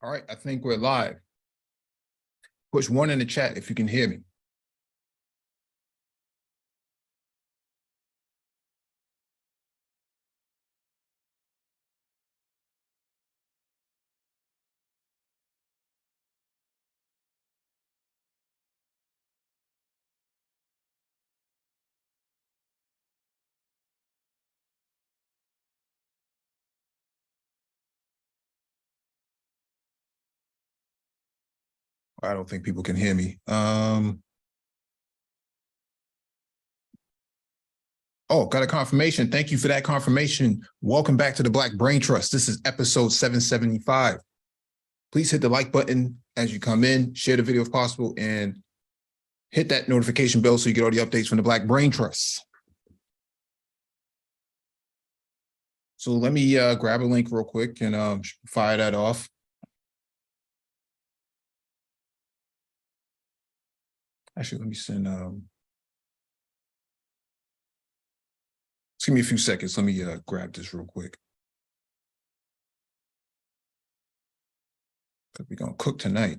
All right, I think we're live. Push 1 in the chat if you can hear me. I don't think people can hear me. Oh, got a confirmation. Thank you for that confirmation. Welcome back to the Black Brain Trust. This is episode 775. Please hit the like button as you come in, share the video if possible, and hit that notification bell so you get all the updates from the Black Brain Trust. So let me grab a link real quick and fire that off. Actually, let me send, just give me a few seconds. Let me grab this real quick. Because we're going to cook tonight.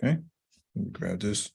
Okay, let me grab this.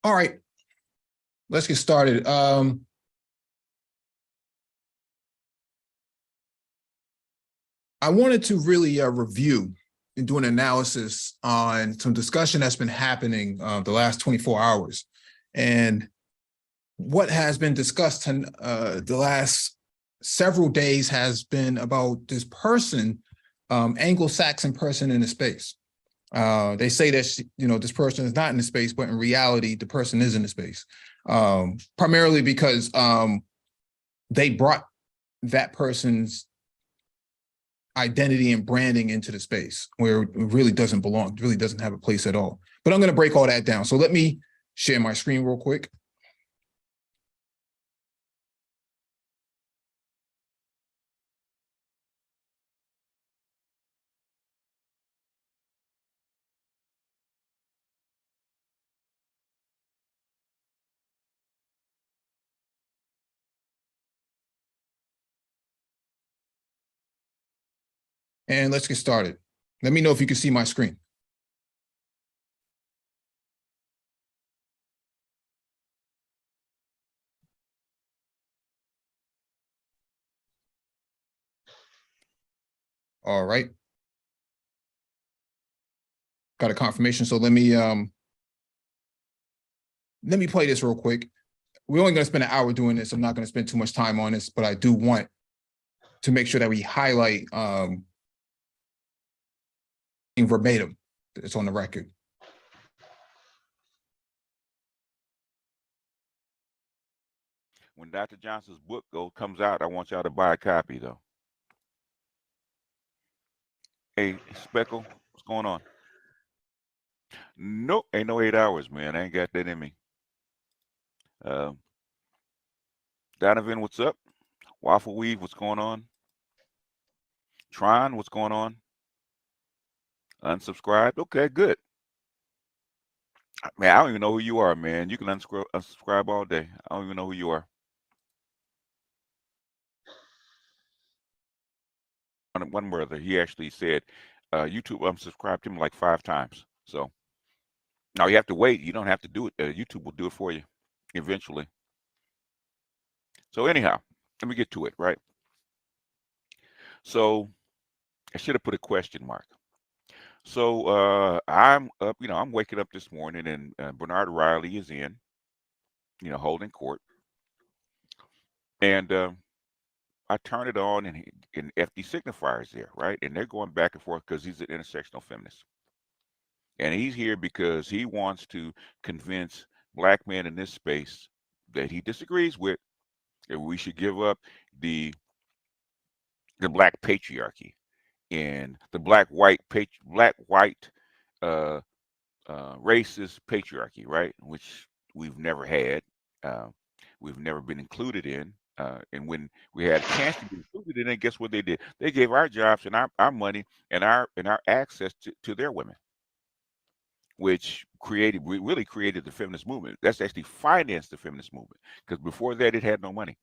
All right, let's get started. I wanted to really review and do an analysis on some discussion that's been happening the last 24 hours. And what has been discussed in the last several days has been about this person, Anglo-Saxon person in the space. They say that, this person is not in the space, but in reality, the person is in the space. Primarily because they brought that person's identity and branding into the space where it really doesn't belong, it really doesn't have a place at all. But I'm going to break all that down. So let me share my screen real quick. And let's get started. Let me know if you can see my screen. All right. Got a confirmation. So let me play this real quick. We're only going to spend an hour doing this. I'm not going to spend too much time on this, but I do want to make sure that we highlight in verbatim. It's on the record. When Dr. Johnson's book comes out, I want y'all to buy a copy, though. Hey, Speckle, what's going on? Nope, ain't no 8 hours, man. I ain't got that in me. Donovan, what's up? Waffle Weave, what's going on? Tron, what's going on? Unsubscribed? Okay, good. Man, I don't even know who you are, man. You can unsubscribe all day. I don't even know who you are. One brother, he actually said YouTube unsubscribed him like 5 times. So now you have to wait. You don't have to do it. YouTube will do it for you eventually. So anyhow, let me get to it, right? So I should have put a question mark. So I'm up, I'm waking up this morning and Bernard Riley is in, holding court. And I turn it on and FD signifiers there, right? And they're going back and forth because he's an intersectional feminist. And he's here because he wants to convince black men in this space that he disagrees with that we should give up the black patriarchy and the black white uh, racist patriarchy, right? Which we've never had, uh, we've never been included in. And when we had a chance to be included in it, guess what they did? They gave our jobs and our money and our access to their women, which really created the feminist movement. That's actually financed the feminist movement because before that it had no money.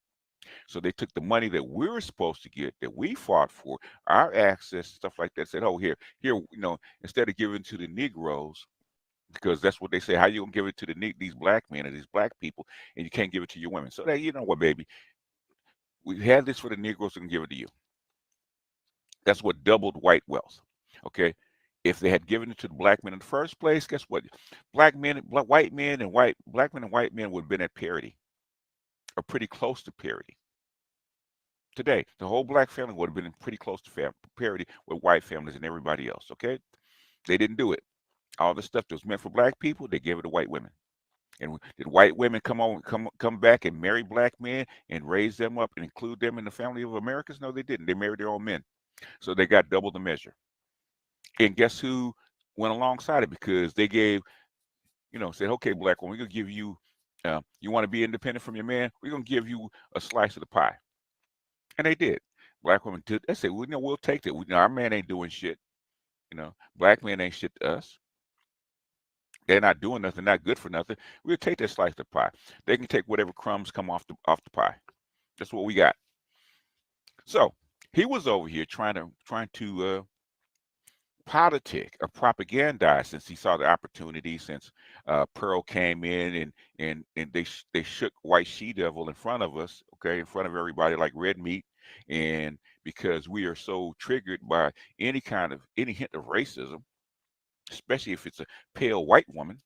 So they took the money that we were supposed to get, that we fought for, our access, stuff like that. Said, "Oh, here, instead of giving to the Negroes, because that's what they say. How you gonna give it to these black men or these black people, and you can't give it to your women? So that you know what, baby, we had this for the Negroes and give it to you. That's what doubled white wealth. Okay, if they had given it to the black men in the first place, guess what? White men and black men and white men would have been at parity, or pretty close to parity. Today, the whole black family would have been pretty close to parity with white families and everybody else. Okay, they didn't do it. All the stuff that was meant for black people, they gave it to white women. And did white women come back and marry black men and raise them up and include them in the family of Americans? No, they didn't. They married their own men. So they got double the measure. And guess who went alongside it? Because they gave, said, okay, black woman, we're gonna give you, you want to be independent from your man? We're gonna give you a slice of the pie. And they did. Black women did. They said, well, we'll take that. Our man ain't doing shit. Black men ain't shit to us. They're not doing nothing, not good for nothing. We'll take that slice of pie. They can take whatever crumbs come off the pie. That's what we got. So he was over here trying to politic or propagandize since he saw the opportunity. Since Pearl came in and they shook White She Devil in front of us, okay, in front of everybody like red meat, and because we are so triggered by any hint of racism, especially if it's a pale white woman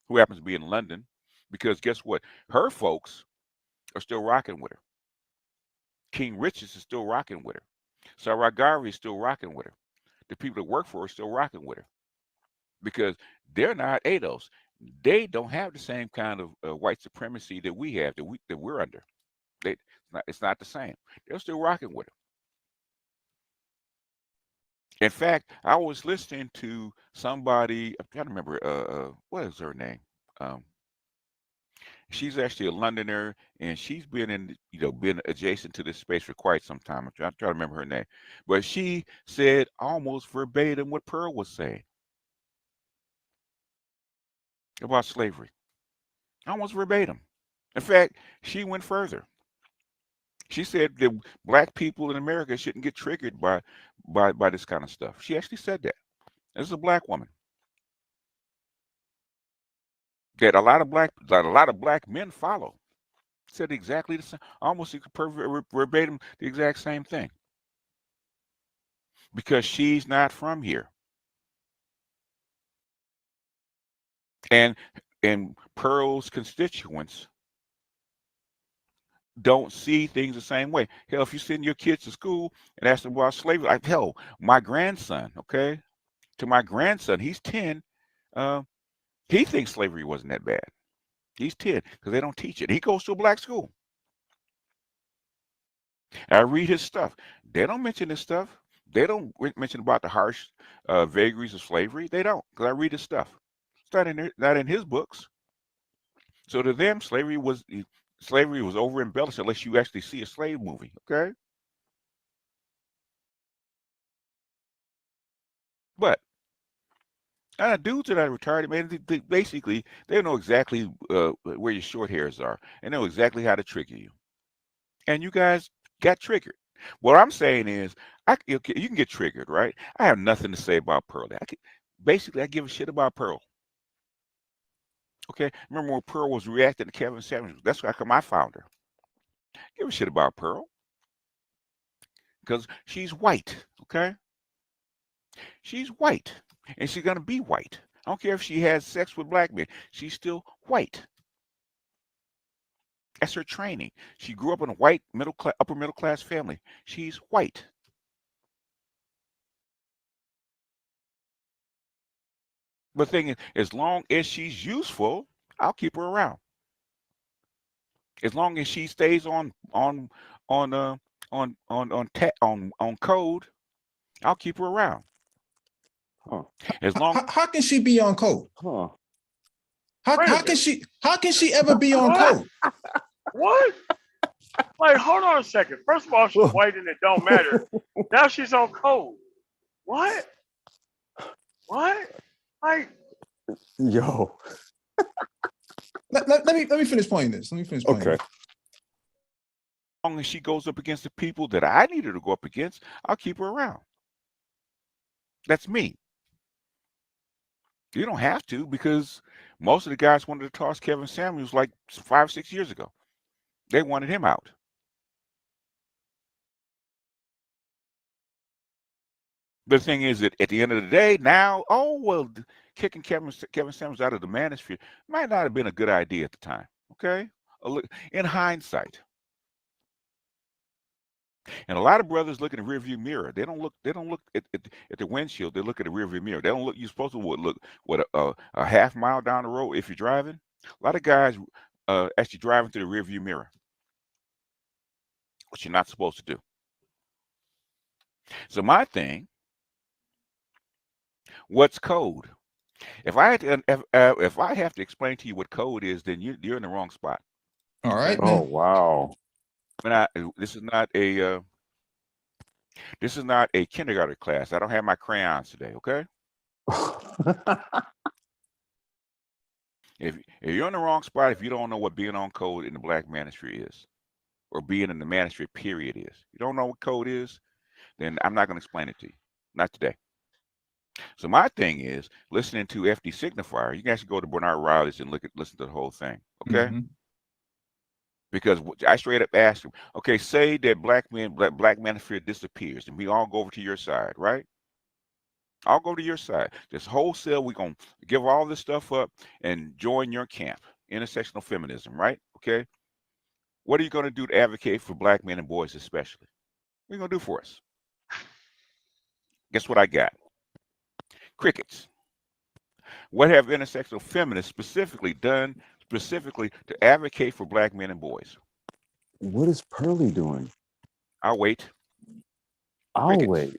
who happens to be in London, because guess what? Her folks are still rocking with her. King Richards is still rocking with her. Sarah Garvey is still rocking with her. The people that work for her are still rocking with her because they're not ADOS. They don't have the same kind of white supremacy that we have, that we're under. It's not the same. They're still rocking with her. In fact, I was listening to somebody. I'm trying to remember. What is her name? Um, She's actually a Londoner, and she's been adjacent to this space for quite some time. I'm trying to remember her name, but she said almost verbatim what Pearl was saying about slavery, almost verbatim. In fact, she went further. She said that black people in America shouldn't get triggered by this kind of stuff. She actually said that. This is a black woman. That a lot of black men follow. Said exactly the same, almost verbatim, the exact same thing. Because she's not from here. And Pearl's constituents don't see things the same way. Hell, if you send your kids to school and ask them about slavery, like hell, my grandson, okay, to my grandson, he's 10, he thinks slavery wasn't that bad. He's 10 because they don't teach it. He goes to a black school. I read his stuff. They don't mention this stuff. They don't mention about the harsh vagaries of slavery. They don't, because I read his stuff. It's not in his books. So to them, slavery was over embellished unless you actually see a slave movie. Okay, but dudes that are retarded, man, basically they know exactly where your short hairs are and know exactly how to trigger you. And you guys got triggered. What I'm saying is, you can get triggered, right? I have nothing to say about Pearl. I give a shit about Pearl. Okay, remember when Pearl was reacting to Kevin Samuels? That's how come I found her. Give a shit about Pearl. because she's white, okay? She's white, and she's going to be white. I don't care if she has sex with black men. She's still white. That's her training. She grew up in a white upper middle class family. She's white. But the thing is, as long as she's useful, I'll keep her around. As long as she stays on code, I'll keep her around. Huh. As long How can she be on code? Huh. How can she ever be on code? What? Like, hold on a second. First of all, she's white and it don't matter. Now she's on code. What? What? Like, Yo. Let me finish playing this. Okay. as long as she goes up against the people that I need her to go up against, I'll keep her around. That's me. You don't have to, because most of the guys wanted to toss Kevin Samuels like 5 or 6 years ago. They wanted him out. The thing is that at the end of the day, now, kicking Kevin Samuels out of the manosphere might not have been a good idea at the time. Okay, in hindsight. And a lot of brothers look in the rearview mirror. They don't look at the windshield. They look at the rearview mirror. They don't look. You're supposed to look a half mile down the road if you're driving. A lot of guys actually driving through the rearview mirror, which you're not supposed to do. So my thing, what's code? If I have to explain to you what code is, then you're in the wrong spot. All right. Oh, wow. This is not a kindergarten class. I don't have my crayons today. Okay. If you're in the wrong spot, if you don't know what being on code in the black manosphere is, or being in the manosphere period is, you don't know what code is, then I'm not going to explain it to you. Not today. So my thing is listening to FD Signifier. You can actually go to Bernard Riley's and listen to the whole thing. Okay. Mm-hmm. Because I straight up asked him, okay, say that black manosphere disappears and we all go over to your side, right? I'll go to your side. This wholesale, we're going to give all this stuff up and join your camp, intersectional feminism, right? Okay. What are you going to do to advocate for black men and boys especially? What are you going to do for us? Guess what I got? Crickets. What have intersectional feminists specifically done to advocate for black men and boys? What is Pearly doing? I'll wait. I'll wait.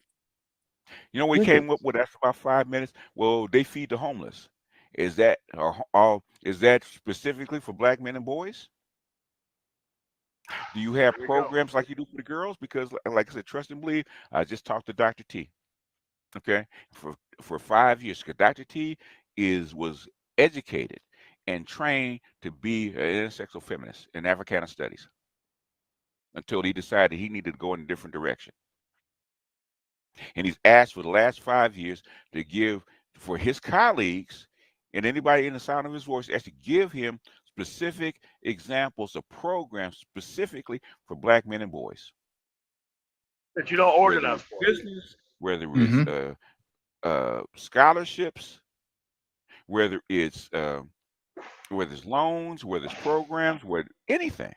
You know, we came up with after about 5 minutes. Well, they feed the homeless. Is that specifically for black men and boys? Do you have programs like you do for the girls? Because, like I said, trust and believe. I just talked to Dr. T. Okay, for 5 years, because Dr. T was educated and trained to be an intersectional feminist in Africana studies until he decided he needed to go in a different direction. And he's asked for the last 5 years to give for his colleagues and anybody in the sound of his voice, actually give him specific examples of programs specifically for black men and boys. That you don't organize for. Business, whether it's scholarships, whether it's loans, whether it's programs, whether anything.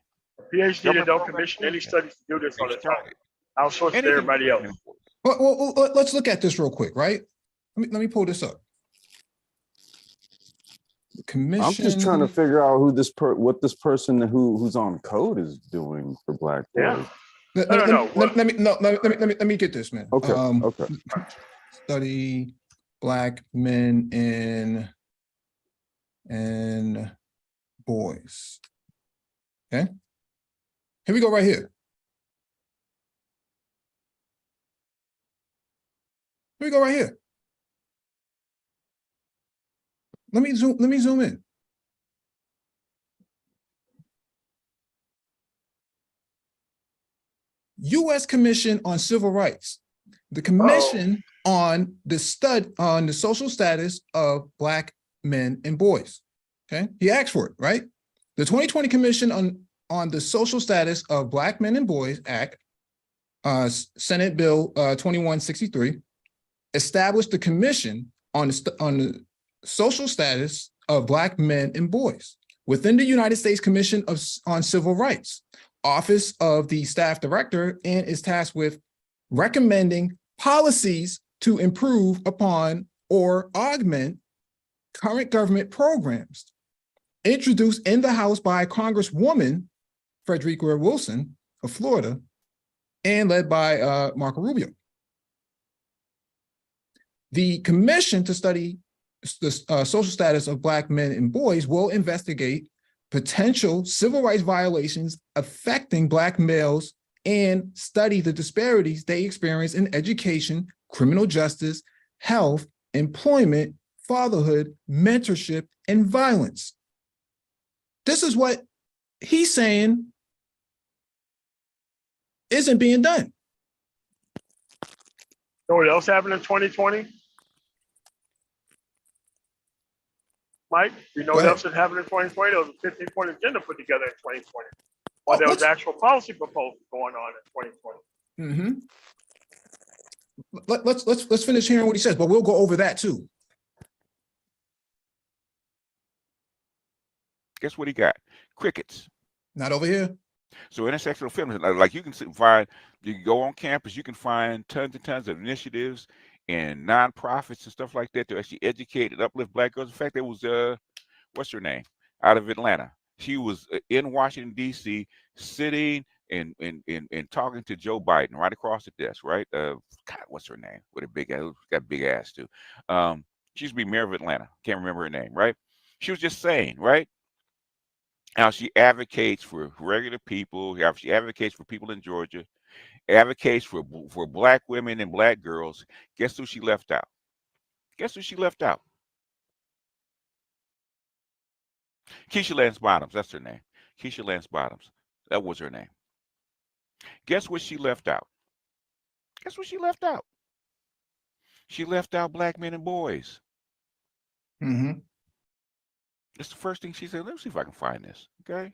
PhD that don't commission any studies to do this on its own. Outsource to everybody else. Well, let's look at this real quick, right? Let me pull this up. Commission. I'm just trying to figure out what this person who's on code is doing for black boys. Let me get this, man. Okay. Okay. Study black men and boys. Okay. Here we go right here. Here we go right here. Let me zoom in. U.S. Commission on Civil Rights. The Commission on the social status of black men and boys. Okay, he asked for it, right? The 2020 Commission on the Social Status of Black Men and Boys Act Senate Bill 2163, established the Commission on the social status of Black men and boys within the United States Commission on Civil Rights, Office of the Staff Director, and is tasked with recommending policies to improve upon or augment current government programs introduced in the House by Congresswoman Frederica Wilson of Florida and led by Marco Rubio. The commission to study the social status of Black men and boys will investigate potential civil rights violations affecting Black males and study the disparities they experience in education, criminal justice, health, employment, fatherhood, mentorship, and violence. This is what he's saying isn't being done. Know what else happened in 2020? Mike, you know what else had happened in 2020? There was a 15-point agenda put together in 2020. While there was actual policy proposals going on in 2020. Mm-hmm. Let's finish hearing what he says, but we'll go over that too. Guess what he got? Crickets. Not over here. So intersectional feminism, like you can find, you can go on campus, you can find tons and tons of initiatives and nonprofits and stuff like that to actually educate and uplift Black girls. In fact, there was what's her name, out of Atlanta. She was in Washington D.C. sitting and talking to Joe Biden right across the desk, right? God, what's her name? With a big ass, got big ass too. She used to be mayor of Atlanta. Can't remember her name, right? She was just saying, right, how she advocates for regular people, how she advocates for people in Georgia, advocates for Black women and Black girls. Guess who she left out? Guess who she left out? Keisha Lance Bottoms, that's her name. Keisha Lance Bottoms, that was her name. Guess what she left out? Guess what she left out? She left out Black men and boys. Mm-hmm. That's the first thing she said. Let me see if I can find this, okay?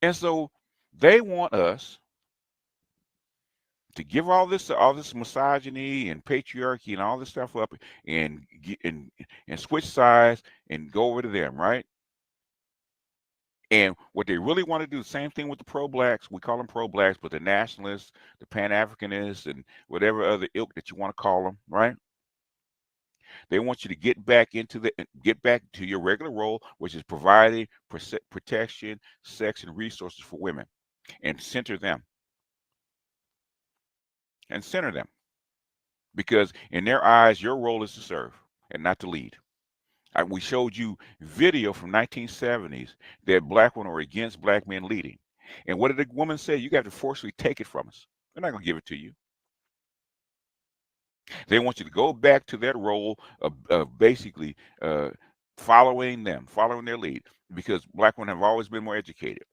And so they want us to give all this misogyny and patriarchy and all this stuff up and switch sides and go over to them, right? And what they really want to do, the same thing with the pro-Blacks. We call them pro-Blacks, but the nationalists, the Pan-Africanists, and whatever other ilk that you want to call them, right? They want you to get back to your regular role, which is providing protection, sex, and resources for women, and center them. And center them, because in their eyes, your role is to serve and not to lead. We showed you video from 1970s that Black women were against Black men leading. And what did the woman say? You got to forcibly take it from us. They're not going to give it to you. They want you to go back to that role of basically following their lead, because Black women have always been more educated.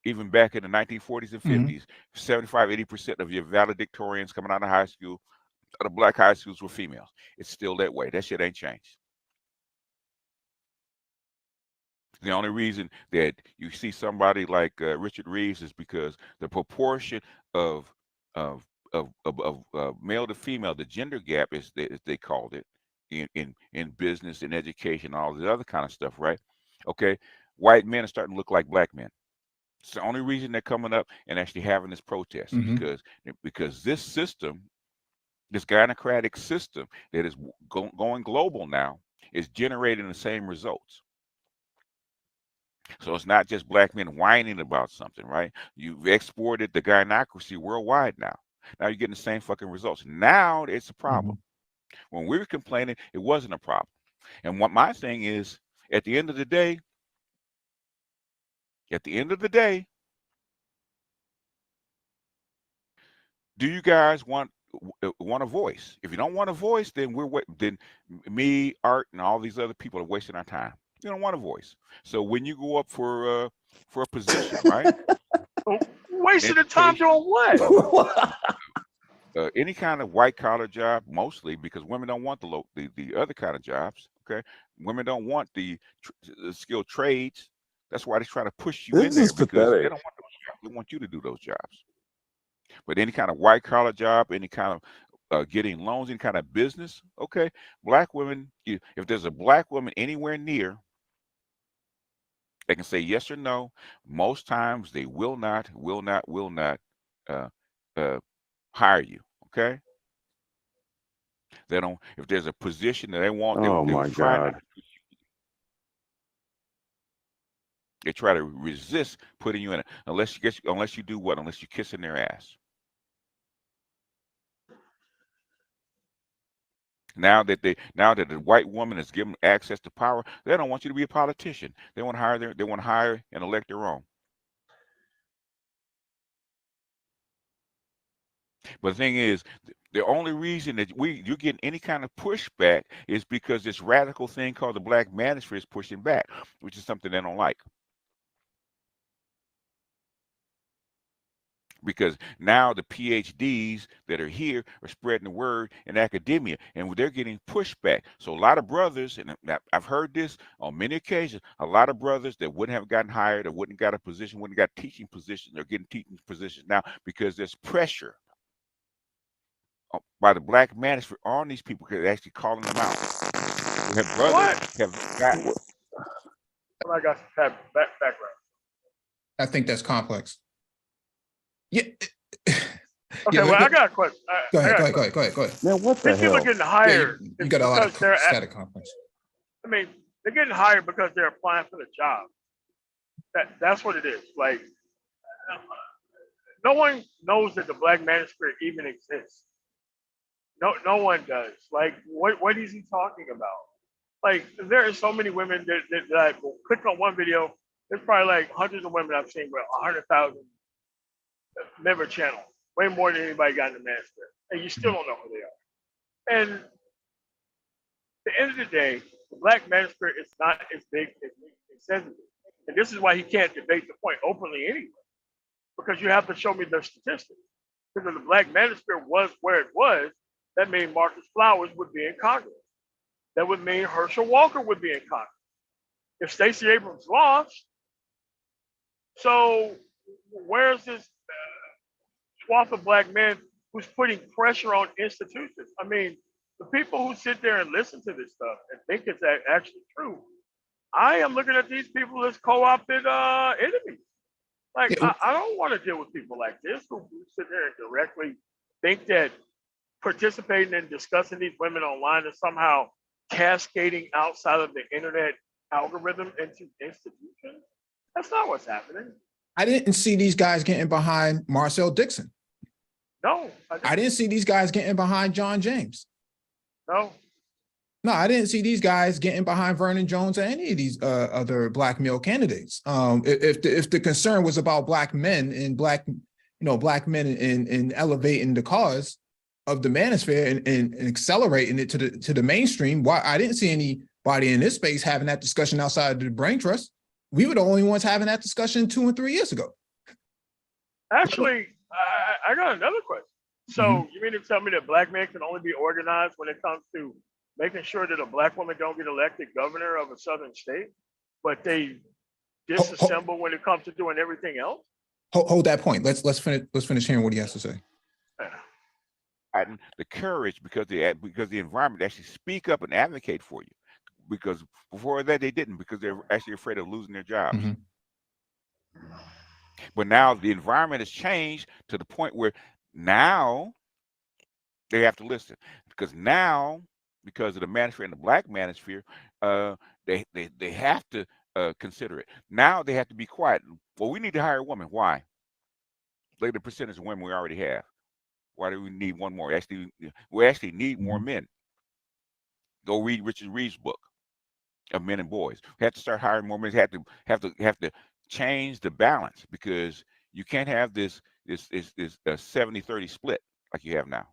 Even back in the 1940s and 50s, 75–80% of your valedictorians coming out of high school, the Black high schools, were females. It's still that way. That shit ain't changed. The only reason that you see somebody like Richard Reeves is because the proportion of male to female, the gender gap, as they called it, in business and education, all the other kind of stuff, right? Okay, white men are starting to look like Black men. It's the only reason they're coming up and actually having this protest, because this system, this gynocratic system that is going global now, is generating the same results. So it's not just Black men whining about something, right? You've exported the gynocracy worldwide now. Now you're getting the same fucking results. Now it's a problem. When we were complaining, it wasn't a problem. And what my thing is, at the end of the day, do you guys want a voice? If you don't want a voice, then then me, Art, and all these other people are wasting our time. You don't want a voice. So when you go up for a position, right? Wasting the time doing what? Any kind of white collar job, mostly, because women don't want the other kind of jobs. Okay, women don't want the skilled trades. That's why they try to push you in there, because they don't want those jobs. They want you to do those jobs. But any kind of white collar job, any kind of getting loans, any kind of business, okay, black women, if there's a black woman anywhere near, they can say yes or no. Most times they will not uh, uh, hire you, okay? They don't, if there's a position that they want, they Oh will my try not God. to put you. They try to resist putting you in it unless you do what? Unless you kiss in their ass. Now that the white woman is given access to power, they don't want you to be a politician. They want to hire and elect their own. But the thing is, the only reason that you're getting any kind of pushback is because this radical thing called the black manosphere is pushing back, which is something they don't like. Because now the PhDs that are here are spreading the word in academia, and they're getting pushback. So a lot of brothers, and I've heard this on many occasions, a lot of brothers that wouldn't have gotten hired or wouldn't got a position, wouldn't got teaching positions, are getting teaching positions now because there's pressure by the black manosphere on these people because they're actually calling them out. We have brothers have gotten. Well, I got some background. I think that's complex. Yeah. Okay, Yeah, well, I got a question. Go ahead. Man, what the These people hell? getting hired. You got a lot of because they're static complex. I mean, they're getting hired because they're applying for the job. That's what it is. Like, no one knows that the black manosphere even exists. No one does. Like, what is he talking about? Like, there are so many women that will click on one video. There's probably like hundreds of women I've seen with 100,000 member channel, way more than anybody got in the manosphere, and you still don't know who they are. And at the end of the day, the black manosphere is not as big as it says it is. And this is why he can't debate the point openly anyway, because you have to show me the statistics. Because if the black manosphere was where it was, that means Marcus Flowers would be in Congress. That would mean Herschel Walker would be in Congress. If Stacey Abrams lost, so where's this swath of black men who's putting pressure on institutions? I mean, the people who sit there and listen to this stuff and think it's actually true, I am looking at these people as co-opted enemies. Like, I don't want to deal with people like this who sit there and directly think that participating and discussing these women online is somehow cascading outside of the internet algorithm into institutions. That's not what's happening. I didn't see these guys getting behind Marcel Dixon. No, I didn't see these guys getting behind John James. No, I didn't see these guys getting behind Vernon Jones or any of these other black male candidates. If the concern was about black men and black men in elevating the cause of the manosphere and accelerating it to the mainstream, why I didn't see anybody in this space having that discussion outside of the brain trust. We were the only ones having that discussion 2 and 3 years ago. actually, I got another question. So you mean to tell me that black men can only be organized when it comes to making sure that a black woman don't get elected governor of a southern state, but they disassemble when it comes to doing everything else? Hold that point. Let's finish hearing what he has to say. And the courage because the environment actually speak up and advocate for you, because before that they didn't, because they're actually afraid of losing their jobs. But now the environment has changed to the point where now they have to listen, because of the manosphere and the black manosphere, they have to consider it. Now they have to be quiet. Well, we need to hire a woman. Why? Look at the percentage of women we already have. Why do we need one more? We actually need more men. Go read Richard Reeve's book of Men and Boys. We have to start hiring more men. Have to change the balance, because you can't have this 70-30 split like you have now,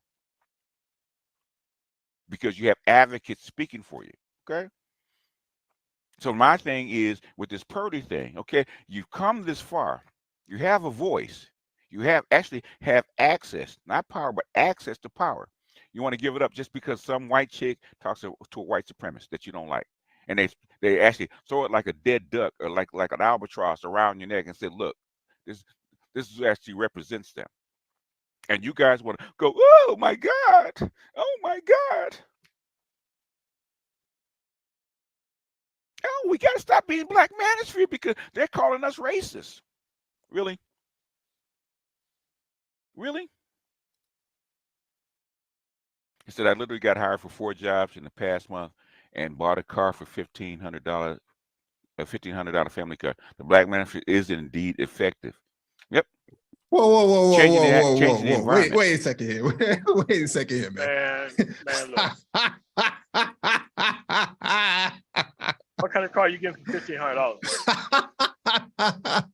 because you have advocates speaking for you. Okay. So my thing is with this Purdy thing. Okay, you've come this far. You have a voice. You have access, not power, but access to power. You want to give it up just because some white chick talks to a white supremacist that you don't like, and they actually throw it like a dead duck or like an albatross around your neck and say, "Look, this This is actually represents them. And you guys want to go, oh my God, oh my God. Oh, we got to stop being Black manosphere because they're calling us racist. Really? Really? He said, I literally got hired for 4 jobs in the past month and bought a car for $1,500, a $1,500 family car. The Black manosphere is indeed effective. Yep. Whoa, Changing the environment. Wait a second here. Wait a second here, man. Man, look. What kind of car you getting for $1,500?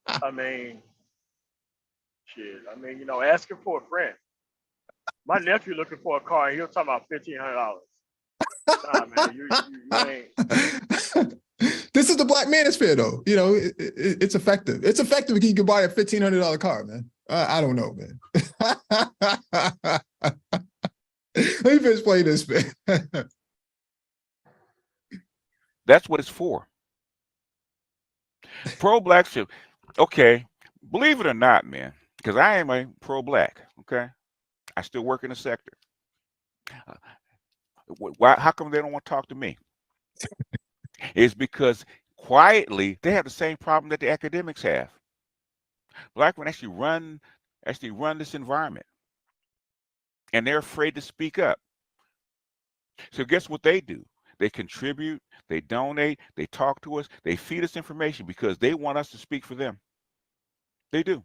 I mean, shit. I mean, you know, asking for a friend. My nephew looking for a car, and he'll talk about $1,500. Nah, man, you ain't. This is the Black manosphere, though. You know, it's effective. It's effective if you can buy a $1,500 car, man. I don't know, man. Let me finish playing this, man. That's what it's for. Pro-Blackship. Okay, believe it or not, man, because I am a pro-Black, okay? I still work in the sector. Why? How come they don't want to talk to me? It's because quietly they have the same problem that the academics have. Black men actually run this environment, and they're afraid to speak up. So guess what they do? They contribute, they donate, they talk to us, they feed us information because they want us to speak for them. They do.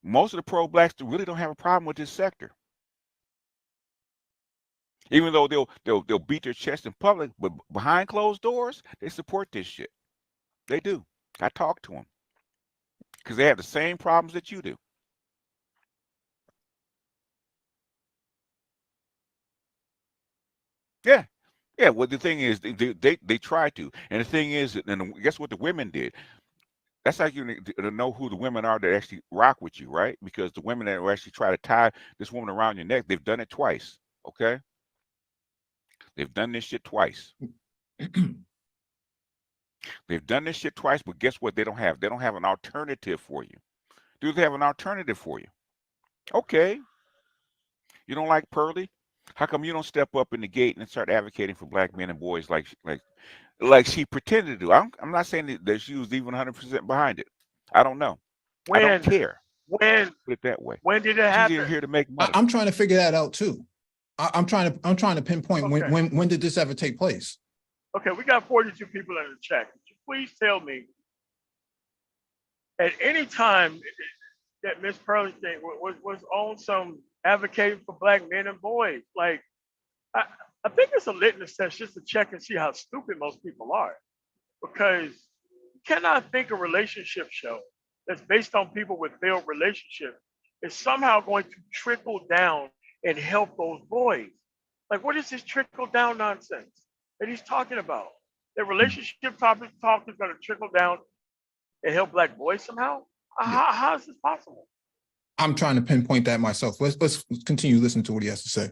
Most of the pro-Blacks really don't have a problem with this sector. Even though they'll beat their chest in public, but behind closed doors, they support this shit. They do. I talk to them because they have the same problems that you do. Yeah. Yeah, well, the thing is, they try to, and the thing is, and guess what the women did? That's how you know who the women are that actually rock with you, right? Because the women that will actually try to tie this woman around your neck, they've done it twice, okay? They've done this shit twice. They've done this shit twice, but guess what? They don't have an alternative for you. Do they have an alternative for you? Okay. You don't like Pearly? How come you don't step up in the gate and start advocating for Black men and boys like she pretended to do? I'm not saying that she was even 100% behind it. I don't know. I don't care. When? Put it that way. When did it happen? She's in here to make money. I'm trying to figure that out too. I'm trying to pinpoint when did this ever take place? Okay, we got 42 people in the chat. Could you please tell me at any time that Miss Pearly thing was on some advocating for Black men and boys? Like, I think it's a litmus test just to check and see how stupid most people are. Because you cannot think a relationship show that's based on people with failed relationships is somehow going to trickle down and help those boys. Like, what is this trickle down nonsense that he's talking about? That relationship talk is going to trickle down and help Black boys somehow? How is this possible? I'm trying to pinpoint that myself. Let's continue listening to what he has to say.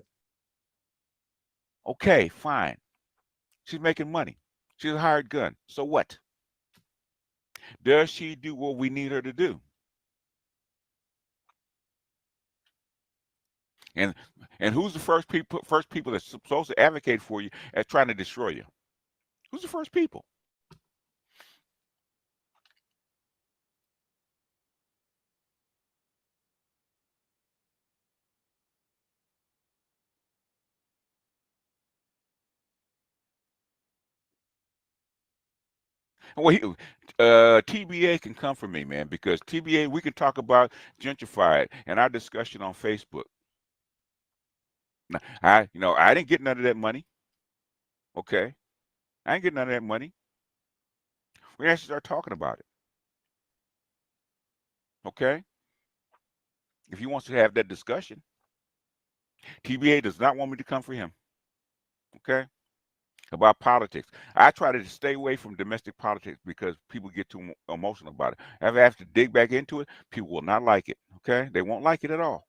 Okay, fine. She's making money. She's a hired gun. So what? Does she do what we need her to do? And who's the first people that's supposed to advocate for you at trying to destroy you? Who's the first people? Well, TBA can come for me, man, because TBA, we can talk about gentrified and our discussion on Facebook. Now, I didn't get none of that money. Okay, I ain't getting none of that money. We actually start talking about it. Okay, if he wants to have that discussion, TBA does not want me to come for him. Okay, about politics. I try to stay away from domestic politics because people get too emotional about it. If I have to dig back into it, people will not like it. Okay, they won't like it at all.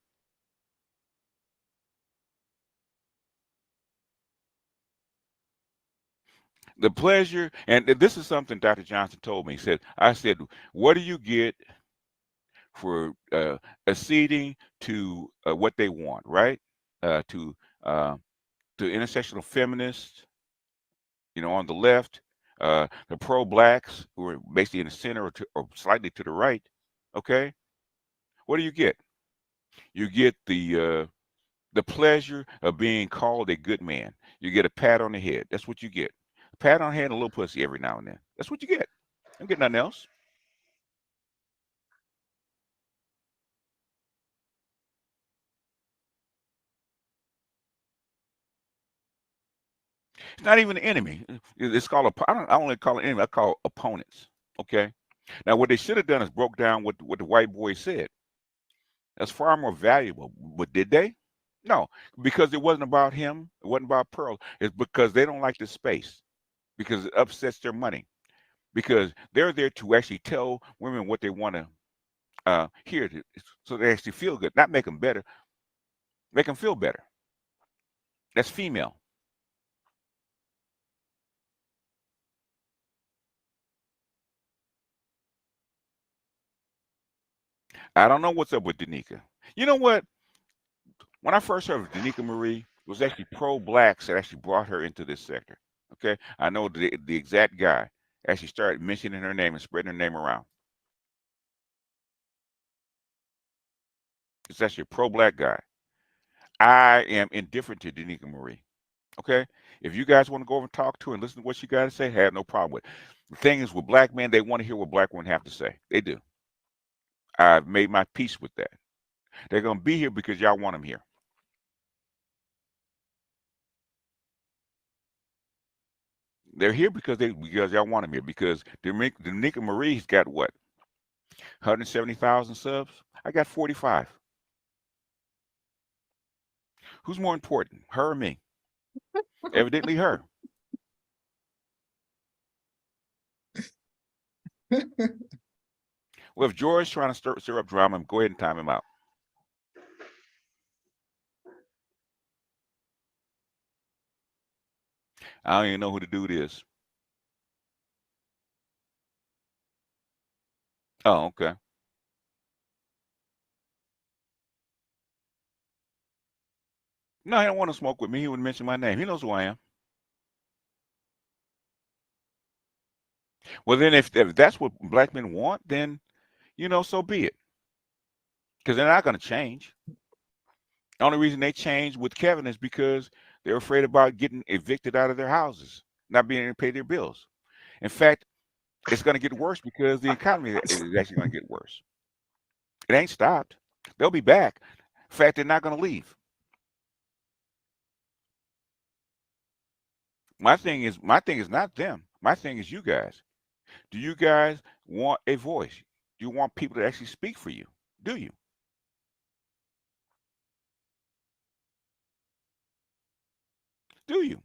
The pleasure, and this is something Dr. Johnson told me. He said, I said, what do you get for acceding to what they want, right? To intersectional feminists, on the left, the pro-blacks who are basically in the center or slightly to the right. Okay, what do you get? You get the pleasure of being called a good man. You get a pat on the head. That's what you get. A pat on the head and a little pussy every now and then. That's what you get. Don't get nothing else. It's not even an enemy. It's called I don't only call it enemy. I call it opponents. Okay. Now what they should have done is broke down what the white boy said. That's far more valuable. But did they? No, because it wasn't about him. It wasn't about Pearl. It's because they don't like the space, because it upsets their money, because they're there to actually tell women what they want to hear, so they actually feel good, not make them better, make them feel better. That's female. I don't know what's up with Danica. You know what? When I first heard of Danica Marie, it was actually pro-blacks that actually brought her into this sector. Okay, I know the exact guy actually started mentioning her name and spreading her name around. It's actually a pro-black guy. I am indifferent to Danica Marie. Okay, if you guys want to go over and talk to her and listen to what she got to say, I have no problem with it. The thing is, with black men, they want to hear what black women have to say. They do. I've made my peace with that. They're gonna be here because y'all want them here. They're here because y'all want them here. Because Danica Marie's got what? 170,000 subs. I got 45. Who's more important, her or me? Evidently her. Well, if George's trying to stir up drama, go ahead and time him out. I don't even know who the dude is. Oh, okay. No, he don't want to smoke with me. He wouldn't mention my name. He knows who I am. Well, then if that's what black men want, then, so be it. Because they're not going to change. The only reason they changed with Kevin is because they're afraid about getting evicted out of their houses, not being able to pay their bills. In fact, it's going to get worse because the economy is actually going to get worse. It ain't stopped. They'll be back. In fact, they're not going to leave. My thing is not them. My thing is you guys. Do you guys want a voice? Do you want people to actually speak for you? Do you? Do you?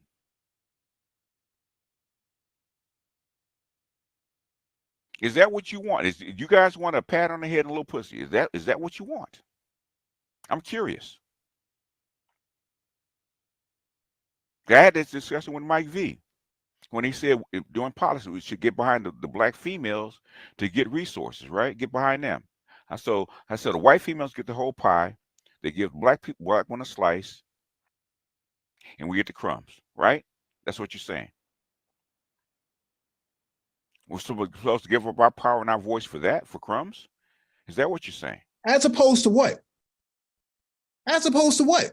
Is that what you want? Is you guys want a pat on the head and a little pussy? Is that what you want? I'm curious. I had this discussion with Mike V when he said during policy we should get behind the black females to get resources, right? Get behind them. I said the white females get the whole pie, they give black one a slice, and we get the crumbs, right? That's what you're saying. We're supposed to give up our power and our voice for that, for crumbs? Is that what you're saying? As opposed to what? As opposed to what?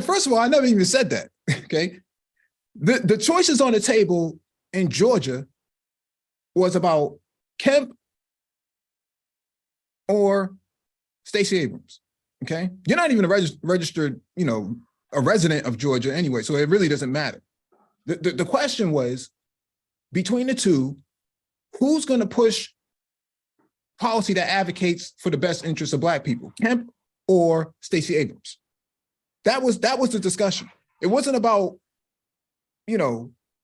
First of all, I never even said that. Okay. The choices on the table in Georgia was about Kemp or Stacey Abrams. Okay. You're not even a registered, a resident of Georgia anyway, so it really doesn't matter. The question was, between the two, who's going to push policy that advocates for the best interests of black people, Kemp or Stacey Abrams? That was the discussion. It wasn't about,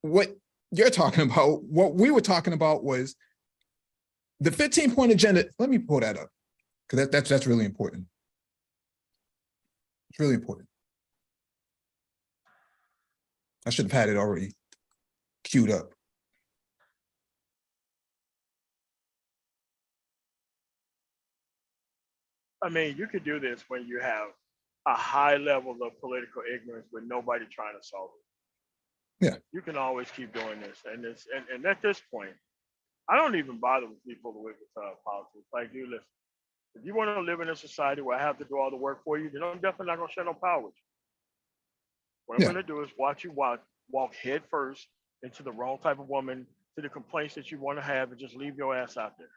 what you're talking about. What we were talking about was the 15-point agenda. Let me pull that up, because that's really important. It's really important. I should have had it already queued up. I mean, you could do this when you have a high level of political ignorance with nobody trying to solve it. Yeah. You can always keep doing this. And at this point, I don't even bother with people with politics. Like, dude, listen, if you want to live in a society where I have to do all the work for you, then I'm definitely not going to share no power with you. What I'm Yeah. going to do is watch you walk head first into the wrong type of woman, to the complaints that you want to have, and just leave your ass out there.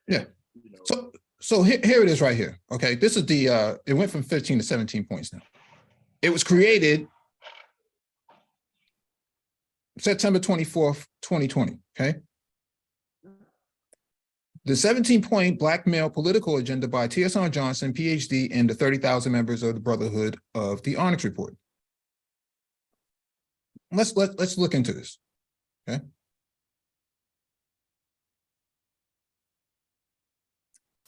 Yeah. You know, So here it is right here. Okay. This is the, it went from 15 to 17 points now. It was created September 24th, 2020. Okay. The 17-point Black male political agenda by T.S.R. Johnson, PhD, and the 30,000 members of the Brotherhood of the Onyx Report. Let's look into this. Okay.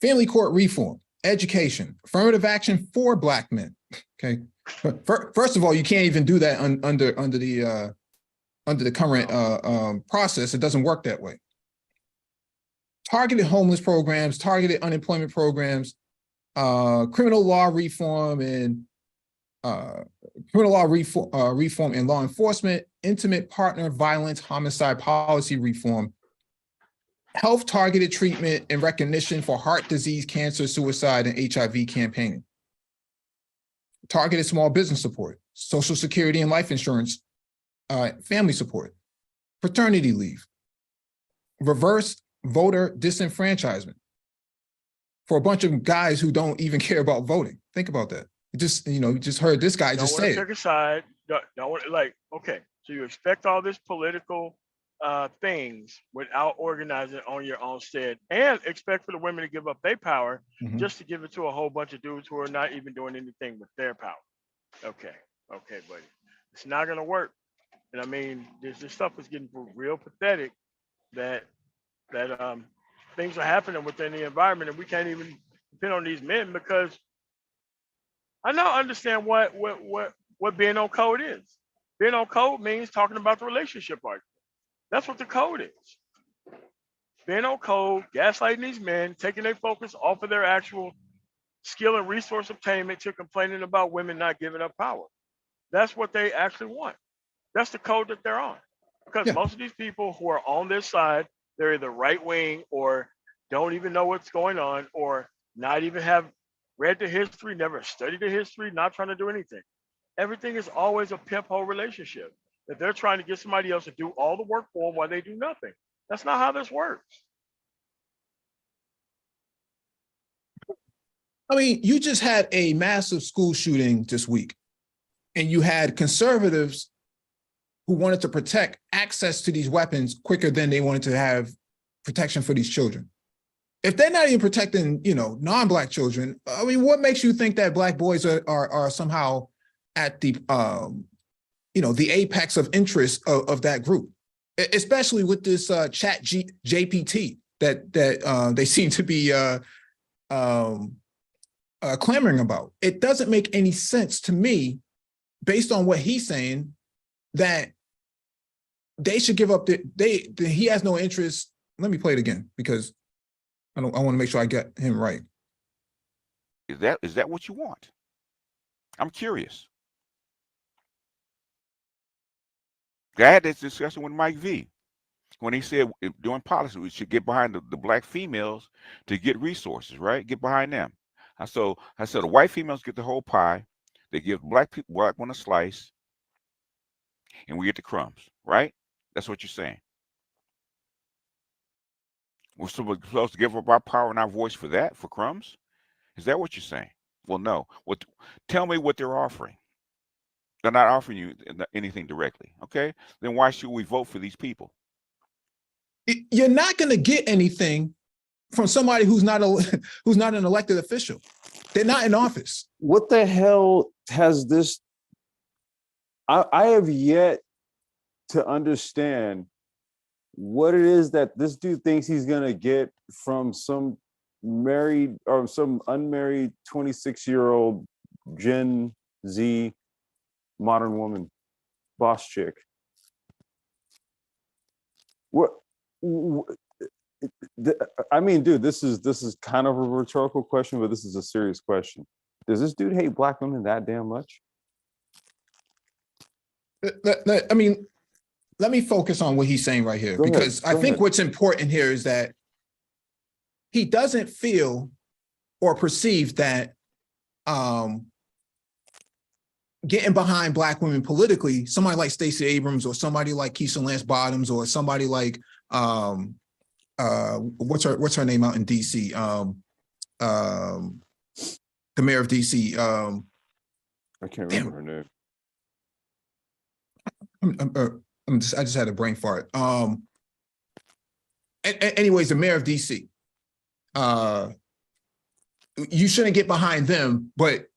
Family court reform, education, affirmative action for Black men. Okay. First of all, you can't even do that under the current process. It doesn't work that way. Targeted homeless programs, targeted unemployment programs, criminal law reform and reform in law enforcement, intimate partner violence, homicide policy reform, health targeted treatment and recognition for heart disease, cancer, suicide, and HIV campaigning, targeted small business support, Social Security and life insurance, family support, paternity leave, reverse voter disenfranchisement for a bunch of guys who don't even care about voting. Think about that. You just heard this guy just say it. Don't pick a side. Don't want, like, okay, so you expect all this political things without organizing on your own stead, and expect for the women to give up their power just to give it to a whole bunch of dudes who are not even doing anything with their power. Okay, buddy, it's not gonna work. And I mean, this stuff is getting real pathetic that things are happening within the environment, and we can't even depend on these men, because I now understand what being on code is. Being on code means talking about the relationship argument. That's what the code is. Being on code, gaslighting these men, taking their focus off of their actual skill and resource obtainment to complaining about women not giving up power. That's what they actually want. That's the code that they're on. Because most of these people who are on this side, they're either right wing or don't even know what's going on, or not even have read the history, never studied the history, not trying to do anything. Everything is always a pimp hole relationship, that they're trying to get somebody else to do all the work for them while they do nothing. That's not how this works. I mean, you just had a massive school shooting this week, and you had conservatives who wanted to protect access to these weapons quicker than they wanted to have protection for these children. If they're not even protecting, non-Black children, I mean, what makes you think that Black boys are somehow at the, the apex of interest of that group, especially with this chat JPT that they seem to be clamoring about? It doesn't make any sense to me, based on what he's saying, that they should give up. He has no interest. Let me play it again, because I want to make sure I get him right. Is that what you want? I'm curious. I had this discussion with Mike V when he said during policy we should get behind the Black females to get resources, right? Get behind them. So I said the white females get the whole pie, they give Black one a slice, and we get the crumbs, right? That's what you're saying. We're supposed to give up our power and our voice for that, for crumbs? Is that what you're saying? Well, no. Tell me what they're offering. They're not offering you anything directly, okay? Then why should we vote for these people? You're not going to get anything from somebody who's not an elected official. They're not in office. What the hell has this? I have yet to understand what it is that this dude thinks he's gonna get from some married or some unmarried 26-year-old Gen Z modern woman boss chick. What I mean, dude, this is kind of a rhetorical question, but this is a serious question. Does this dude hate black women that damn much? I mean, let me focus on what he's saying right here, Go ahead, because I go think ahead. what's important here is that he doesn't feel or perceive that getting behind black women politically, somebody like Stacey Abrams or somebody like Keisha Lance Bottoms or somebody like what's her name out in DC, the mayor of DC. I can't remember her name. I just had a brain fart. Anyways, the mayor of DC. You shouldn't get behind them, but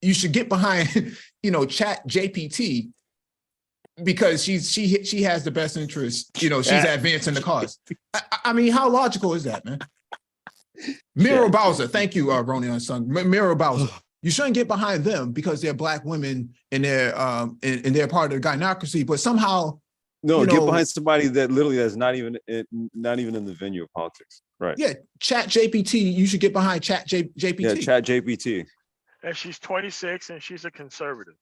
you should get behind, Chat GPT, because she has the best interest. She's advancing the cause. I mean, how logical is that, man? Miro Bowser, thank you, Ronnie on Sun. Miro Bowser. You shouldn't get behind them because they're black women and they're part of the gynocracy, but somehow get behind somebody that literally is not even in the venue of politics. Right. Yeah, Chat GPT, you should get behind Chat GPT. Yeah, Chat GPT. And she's 26 and she's a conservative.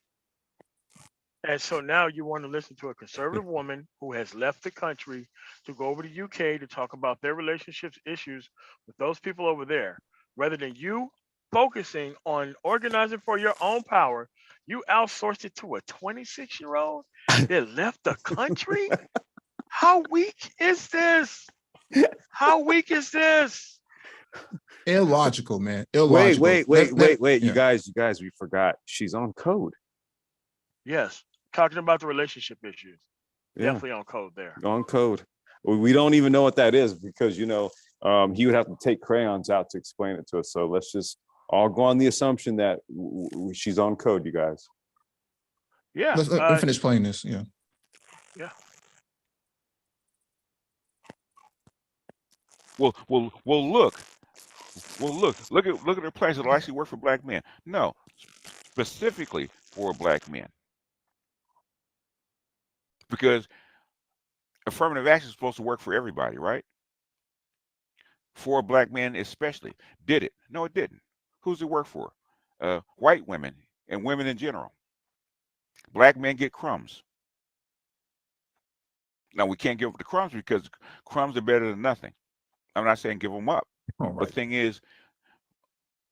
And so now you want to listen to a conservative woman who has left the country to go over to UK to talk about their relationships issues with those people over there, rather than you focusing on organizing for your own power. You outsourced it to a 26-year-old that left the country. How weak is this? How weak is this? Illogical, man. Illogical. Wait. You guys, we forgot. She's on code. Yes. Talking about the relationship issues. Yeah. Definitely on code there. On code. We don't even know what that is because, he would have to take crayons out to explain it to us. So let's just all go on the assumption that she's on code, you guys. Yeah. Let me finish playing this. Yeah. Yeah. Well, look at her plans that'll actually work for black men. No, specifically for black men. Because affirmative action is supposed to work for everybody, right? For black men especially. Did it? No, it didn't. Who's it work for? White women and women in general. Black men get crumbs. Now, we can't give up the crumbs because crumbs are better than nothing. I'm not saying give them up. Right. The thing is,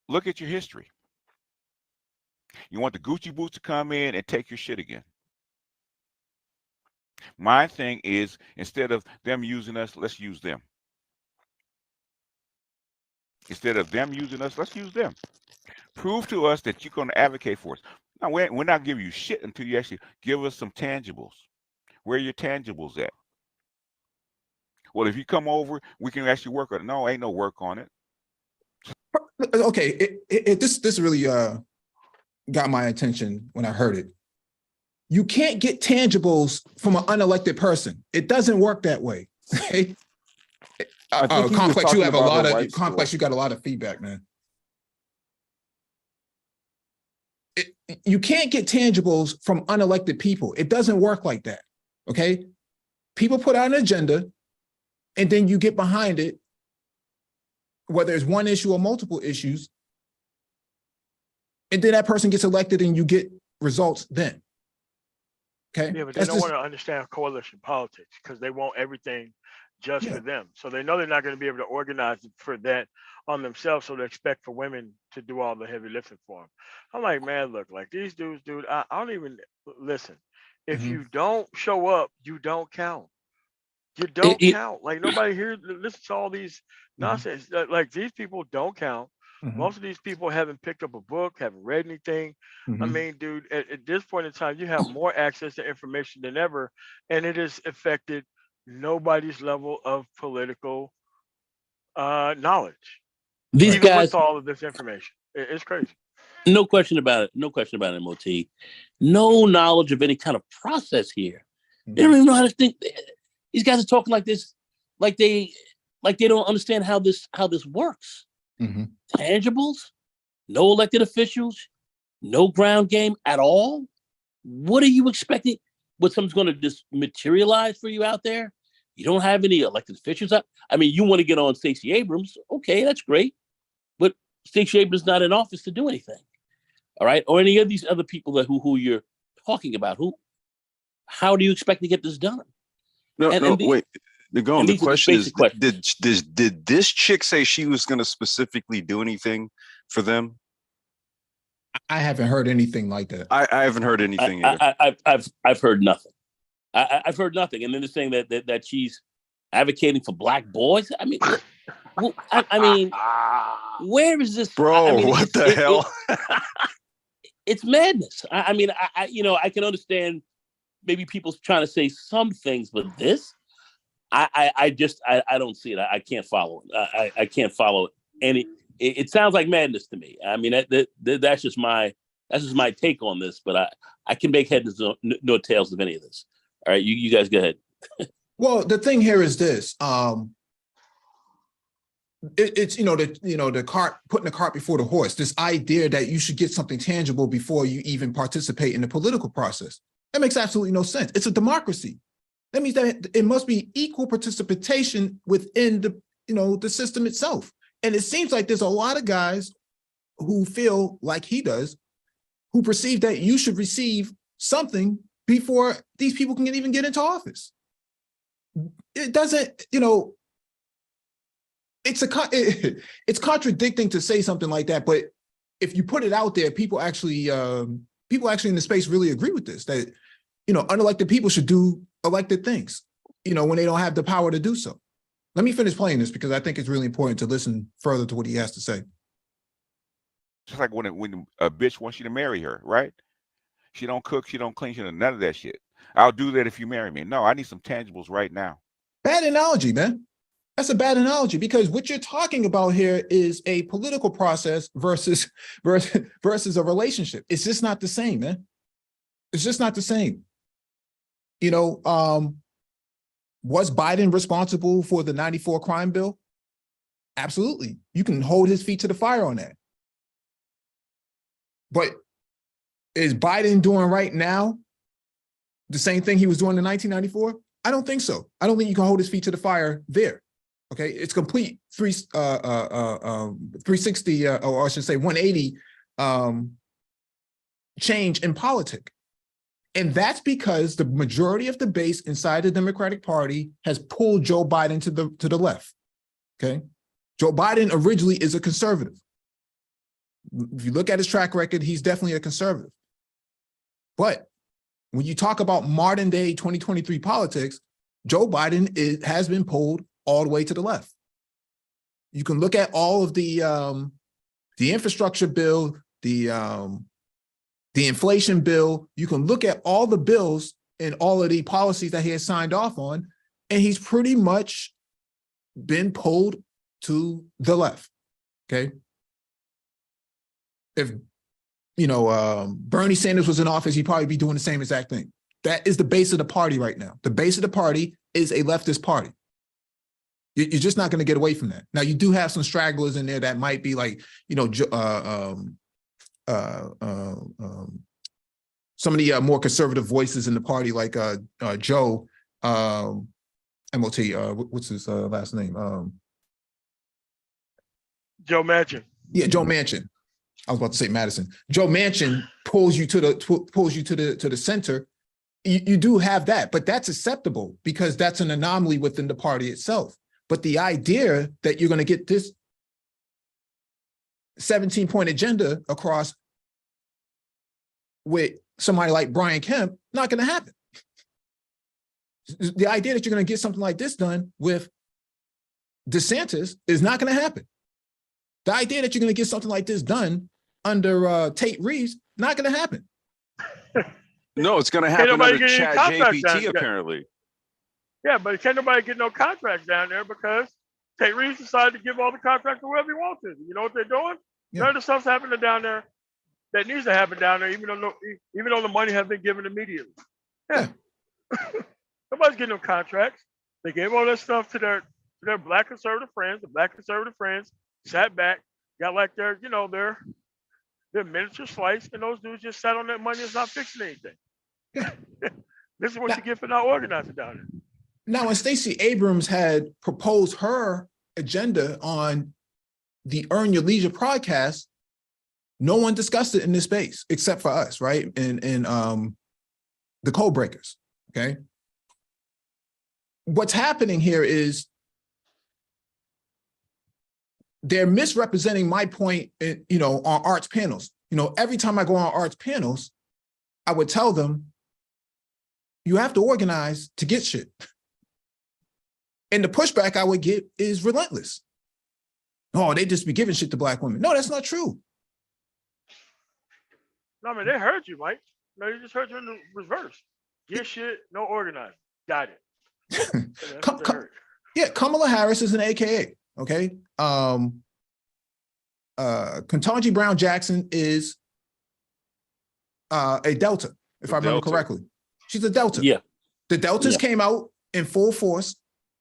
look at your history. You want the Gucci boots to come in and take your shit again. My thing is, instead of them using us, let's use them. Instead of them using us, let's use them. Prove to us that you're going to advocate for us. Now, we're not giving you shit until you actually give us some tangibles. Where are your tangibles at? Well, if you come over, we can actually work on it. No, ain't no work on it. Okay, this really got my attention when I heard it. You can't get tangibles from an unelected person. It doesn't work that way. Complex, you have a lot of complex. You got a lot of feedback, man. You can't get tangibles from unelected people. It doesn't work like that. Okay, people put out an agenda, and then you get behind it, whether it's one issue or multiple issues, and then that person gets elected, and you get results then. Okay. Yeah, but they don't want to understand coalition politics because they want everything just for them. So they know they're not going to be able to organize for that on themselves. So they expect for women to do all the heavy lifting for them. I'm like, man, look, like these dudes, dude, I don't even listen. If you don't show up, you don't count. You don't count. Like nobody here listens to all these nonsense. Like these people don't count. Most of these people haven't picked up a book, haven't read anything. I mean, dude, at this point in time, you have more access to information than ever, and it has affected nobody's level of political knowledge. These even guys, with all of this information, it's crazy. No question about it. No question about it, MOT. No knowledge of any kind of process here. They don't even know how to think. These guys are talking like this, like they don't understand how this works. Tangibles, no elected officials, no ground game at all. What are you expecting? What something's going to just materialize for you out there? You don't have any elected officials. I mean, you want to get on Stacey Abrams. Okay, that's great. But Stacey Abrams is not in office to do anything. All right. Or any of these other people that who you're talking about. How do you expect to get this done? Wait. The question is, did this chick say she was going to specifically do anything for them? I haven't heard anything like that. I haven't heard anything either. I've heard nothing. I've heard nothing. And then they're saying that she's advocating for black boys. I mean, where is this? Bro, what the hell? It's madness. I can understand maybe people trying to say some things, but this, I don't see it. I can't follow it. I can't follow it. It sounds like madness to me. I mean, that's just my take on this, but I can make heads no tails of any of this. All right, you guys go ahead. Well, the thing here is this. It's the cart, putting the cart before the horse. This idea that you should get something tangible before you even participate in the political process. That makes absolutely no sense. It's a democracy. That means that it must be equal participation within the system itself. And it seems like there's a lot of guys who feel like he does, who perceive that you should receive something before these people can even get into office. It doesn't, it's contradicting to say something like that. But if you put it out there, people actually in the space really agree with this, that, unelected people should do elected things, when they don't have the power to do so. Let me finish playing this because I think it's really important to listen further to what he has to say. Just like when a bitch wants you to marry her, right? She don't cook, she don't clean, she don't none of that shit. I'll do that if you marry me. No, I need some tangibles right now. Bad analogy, man. That's a bad analogy because what you're talking about here is a political process versus a relationship. It's just not the same, man. It's just not the same. Was Biden responsible for the 94 crime bill? Absolutely. You can hold his feet to the fire on that. But is Biden doing right now the same thing he was doing in 1994? I don't think so. I don't think you can hold his feet to the fire there. Okay, it's complete 360, or I should say 180 change in politics. And that's because the majority of the base inside the Democratic Party has pulled Joe Biden to the left. Okay, Joe Biden originally is a conservative. If you look at his track record, he's definitely a conservative. But when you talk about modern day 2023 politics, Joe Biden has been pulled all the way to the left. You can look at all of the infrastructure bill, the inflation bill. You can look at all the bills and all of the policies that he has signed off on, and he's pretty much been pulled to the left. Okay. If Bernie Sanders was in office, he'd probably be doing the same exact thing. That is the base of the party right now. The base of the party is a leftist party. You're just not going to get away from that. Now, you do have some stragglers in there that might be like, some of the more conservative voices in the party, like Joe, MOT, what's his last name? Joe Manchin. Yeah, Joe Manchin. I was about to say Madison. Joe Manchin pulls you to the center. You do have that, but that's acceptable because that's an anomaly within the party itself. But the idea that you're going to get this 17-point agenda across with somebody like Brian Kemp, not going to happen. The idea that you're going to get something like this done with DeSantis is not going to happen. The idea that you're going to get something like this done under Tate Reeves, not going to happen. No, it's going to happen under ChatGPT, apparently. Yeah, but can't nobody get no contracts down there because Tate Reeves decided to give all the contracts to whoever he wants to. You know what they're doing? Yeah. None of the stuff's happening down there that needs to happen down there, even though the money has been given immediately. Yeah. Nobody's getting no contracts. They gave all that stuff to their black conservative friends. The black conservative friends sat back, got like their miniature slice, and those dudes just sat on that money and not fixing anything. Yeah. This is what you get for not organizing down there. Now, when Stacey Abrams had proposed her agenda on the Earn Your Leisure podcast, no one discussed it in this space except for us, right? And the code breakers, okay? What's happening here is they're misrepresenting my point, on arts panels. Every time I go on arts panels, I would tell them, you have to organize to get shit. And the pushback I would get is relentless. Oh, they just be giving shit to Black women. No, that's not true. No, I mean, they heard you, Mike. No, they just heard you in the reverse. Get shit, no organize. Got it. Yeah, Kamala Harris is an AKA, okay? Ketanji Brown Jackson is a Delta, if I remember correctly. She's a Delta. Yeah. The Deltas came out in full force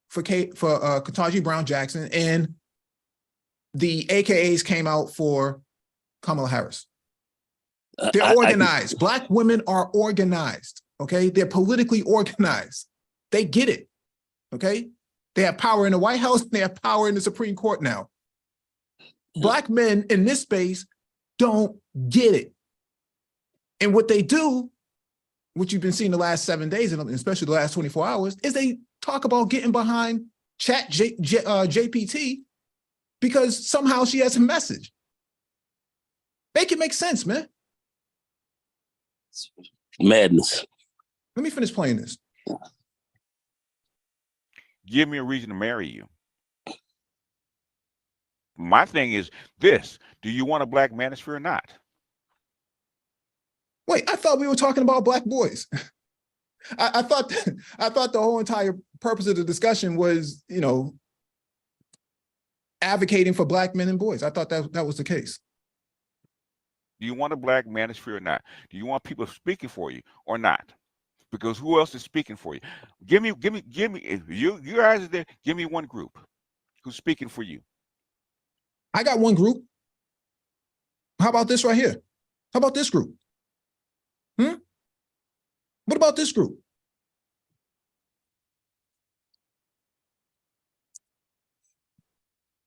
for Ketanji Brown Jackson, and the AKAs came out for Kamala Harris. They're organized. Black women are organized, okay? They're politically organized. They get it, okay? They have power in the White House, and they have power in the Supreme Court now. Black men in this space don't get it. And what they do, what you've been seeing the last 7 days, and especially the last 24 hours, is they talk about getting behind JPT because somehow she has a message. Make it make sense, man. Madness. Let me finish playing this. Give me a reason to marry you. My thing is this: do you want a Black manosphere or not? Wait, I thought we were talking about Black boys. I thought the whole entire purpose of the discussion was, advocating for Black men and boys. I thought that was the case. Do you want a Black manosphere or not? Do you want people speaking for you or not? Because who else is speaking for you? Give me. If you guys are there, give me one group who's speaking for you. I got one group. How about this right here? How about this group? What about this group?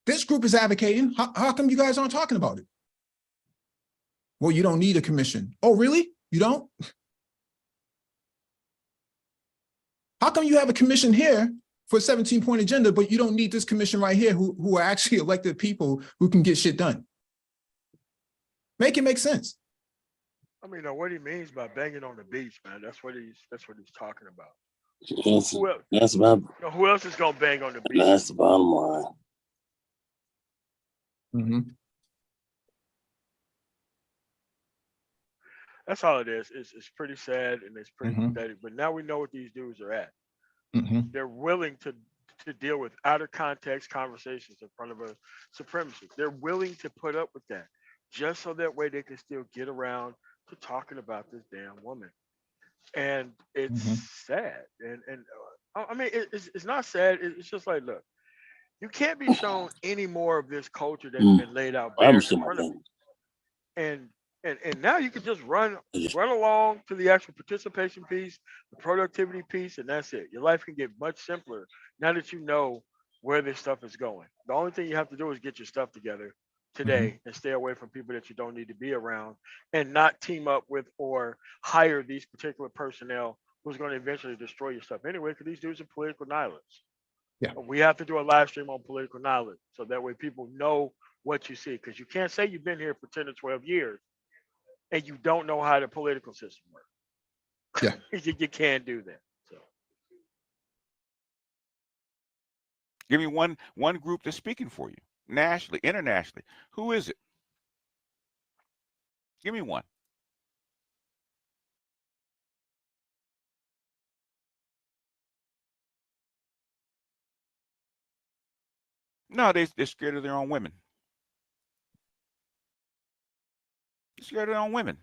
This group is advocating. How come you guys aren't talking about it? Well, you don't need a commission. Oh, really? You don't? How come you have a commission here for a 17-point agenda, but you don't need this commission right here who are actually elected people who can get shit done? Make it make sense. I mean, what he means by banging on the beach, man, that's what he's talking about. Who else is gonna bang on the beach? That's the bottom line. Mm-hmm. That's all it is. It's pretty sad and it's pretty pathetic. But now we know what these dudes are at. They're willing to deal with out of context conversations in front of a supremacist. They're willing to put up with that just so that way they can still get around to talking about this damn woman. And it's sad. And I mean, it's not sad. It's just like, look, you can't be shown any more of this culture that's been laid out bare in front of you. And now you can just run along to the actual participation piece, the productivity piece, and that's it. Your life can get much simpler now that you know where this stuff is going. The only thing you have to do is get your stuff together today and stay away from people that you don't need to be around, and not team up with or hire these particular personnel who's going to eventually destroy your stuff anyway, because these dudes are political nihilists. Yeah. We have to do a live stream on political knowledge so that way people know what you see, because you can't say you've been here for 10 or 12 years and you don't know how the political system works. Yeah. You can't do that. So give me one group that's speaking for you, nationally, internationally. Who is it? Give me one. No, they're scared of their own women. They're scared of their own women.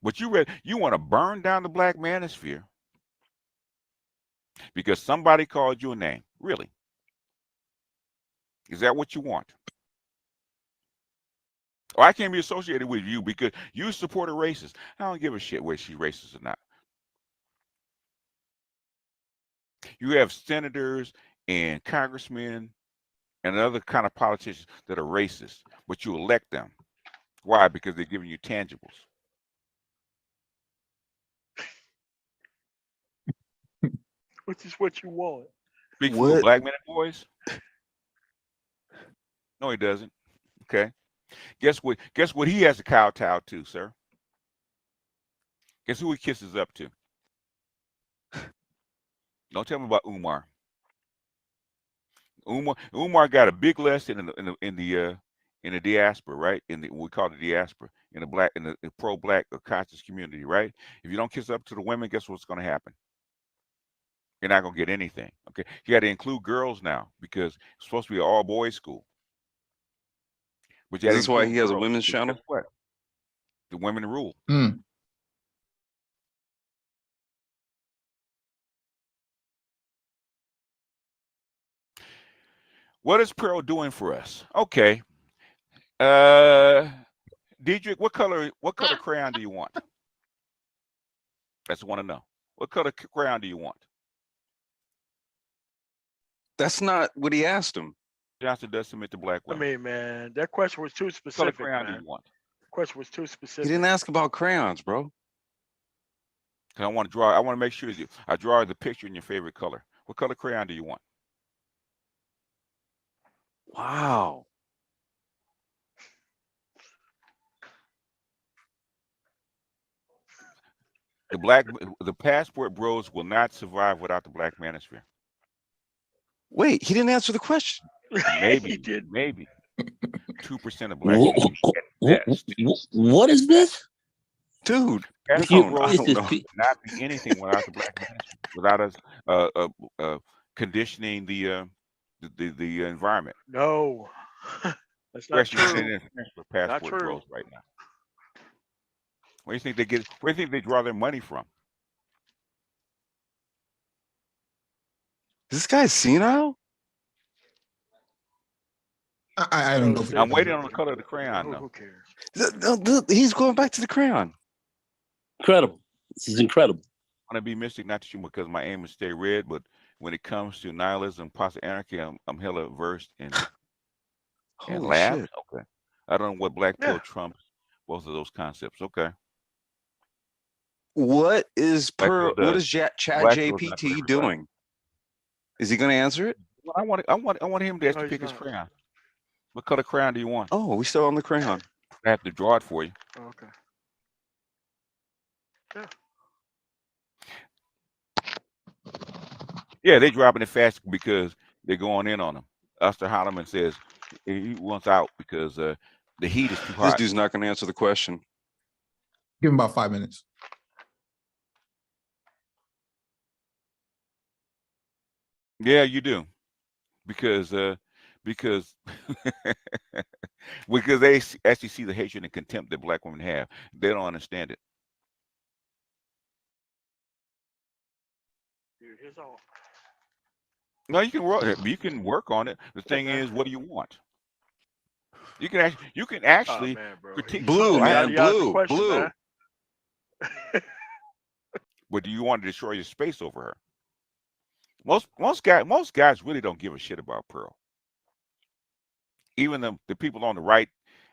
But you want to burn down the Black manosphere because somebody called you a name. Really? Is that what you want? Or I can't be associated with you because you support a racist. I don't give a shit whether she's racist or not. You have senators and congressmen and other kind of politicians that are racist, but you elect them. Why? Because they're giving you tangibles. Which is what you want. Speak for What? black men and boys? No, he doesn't. Okay. Guess what? Guess what he has to kowtow to, sir? Guess who he kisses up to? Don't tell me about Umar. Umar got a big lesson in the diaspora, right? In the we call it the diaspora, in the pro-black or conscious community, right? If you don't kiss up to the women, guess what's going to happen? You're not going to get anything. Okay, you got to include girls now because it's supposed to be an all-boys school. But Is this why he has a women's channel? Guess what? The women rule. What is Pearl doing for us? Okay. Diedrich, what color crayon do you want? That's what I want to know. What color crayon do you want? That's not what he asked him. Johnson does submit to black I women. mean, man, that question was too What color specific, crayon do man. you want? The question was too He specific. didn't ask about crayons, bro. Because I want to make sure that I draw the picture in your favorite color. What color crayon do you want? Wow. The passport bros will not survive without the black manosphere. Wait, he didn't answer the question. Maybe, He did. maybe 2% of black people at best. What is this? Dude, Passport no, bros I don't will know. not be anything without the black manosphere, without us conditioning the environment. No, that's not Especially true. in with passport true. bros right now. Where do you think they get? Where do you think they draw their money from? This guy's senile? I don't know. I'm waiting on the color of the crayon Who though. cares? He's going back to the crayon. Incredible. This is incredible. I want to be mystic, not to shoot because my aim is to stay red, but when it comes to nihilism, positive anarchy, I'm hella versed in Holy labs. shit. Okay. I don't know what black pill Yeah. trumps both of those concepts. Okay. What is Black Pill What does. is Chat Black Pill's not for GPT everybody. doing? Is he going to answer it? Well, I want him to No, actually he's pick his not. crayon. What color crayon do you want? Oh, we still on the crayon. I have to draw it for you. Oh, okay. Yeah, they dropping it fast because they're going in on him. Oster Holloman says he wants out because the heat is too This hot. dude's not going to answer the question. Give him about 5 minutes. Yeah, you do, because because they actually see the hatred and contempt that black women have. They don't understand it. Dude, here's all. No, you can work on it. The thing is, what do you want? You can actually man, bro. critique Blue, something. man, He asked the blue, question, blue. man. But do you want to destroy your space over her? Most guys really don't give a shit about Pearl. Even the people on the right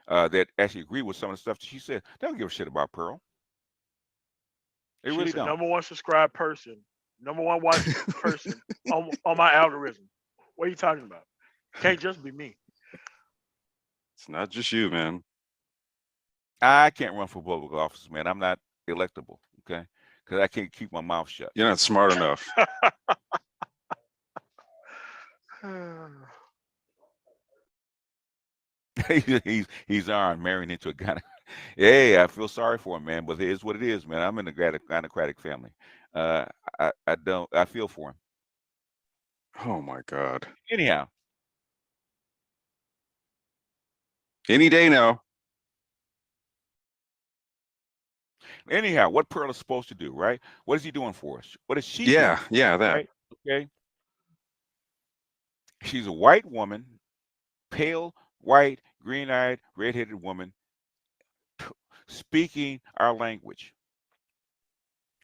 that actually agree with some of the stuff that she said, they don't give a shit about Pearl. They really She's the don't. #1 subscribed person, #1 watch person on my algorithm. What are you talking about? Can't just be me. It's not just you, man. I can't run for public office, man. I'm not electable, okay? Because I can't keep my mouth shut. You're not smart enough. he's marrying into a guy. Hey, I feel sorry for him, man, but it is what it is, man. I'm in the gynocratic family. I feel for him. Oh my God. Anyhow, Any day now. what Pearl is supposed to do, right? What is he doing for us? What is she doing? Yeah, that. Right? Okay. She's a white woman, pale, white, green-eyed, red-headed woman, speaking our language.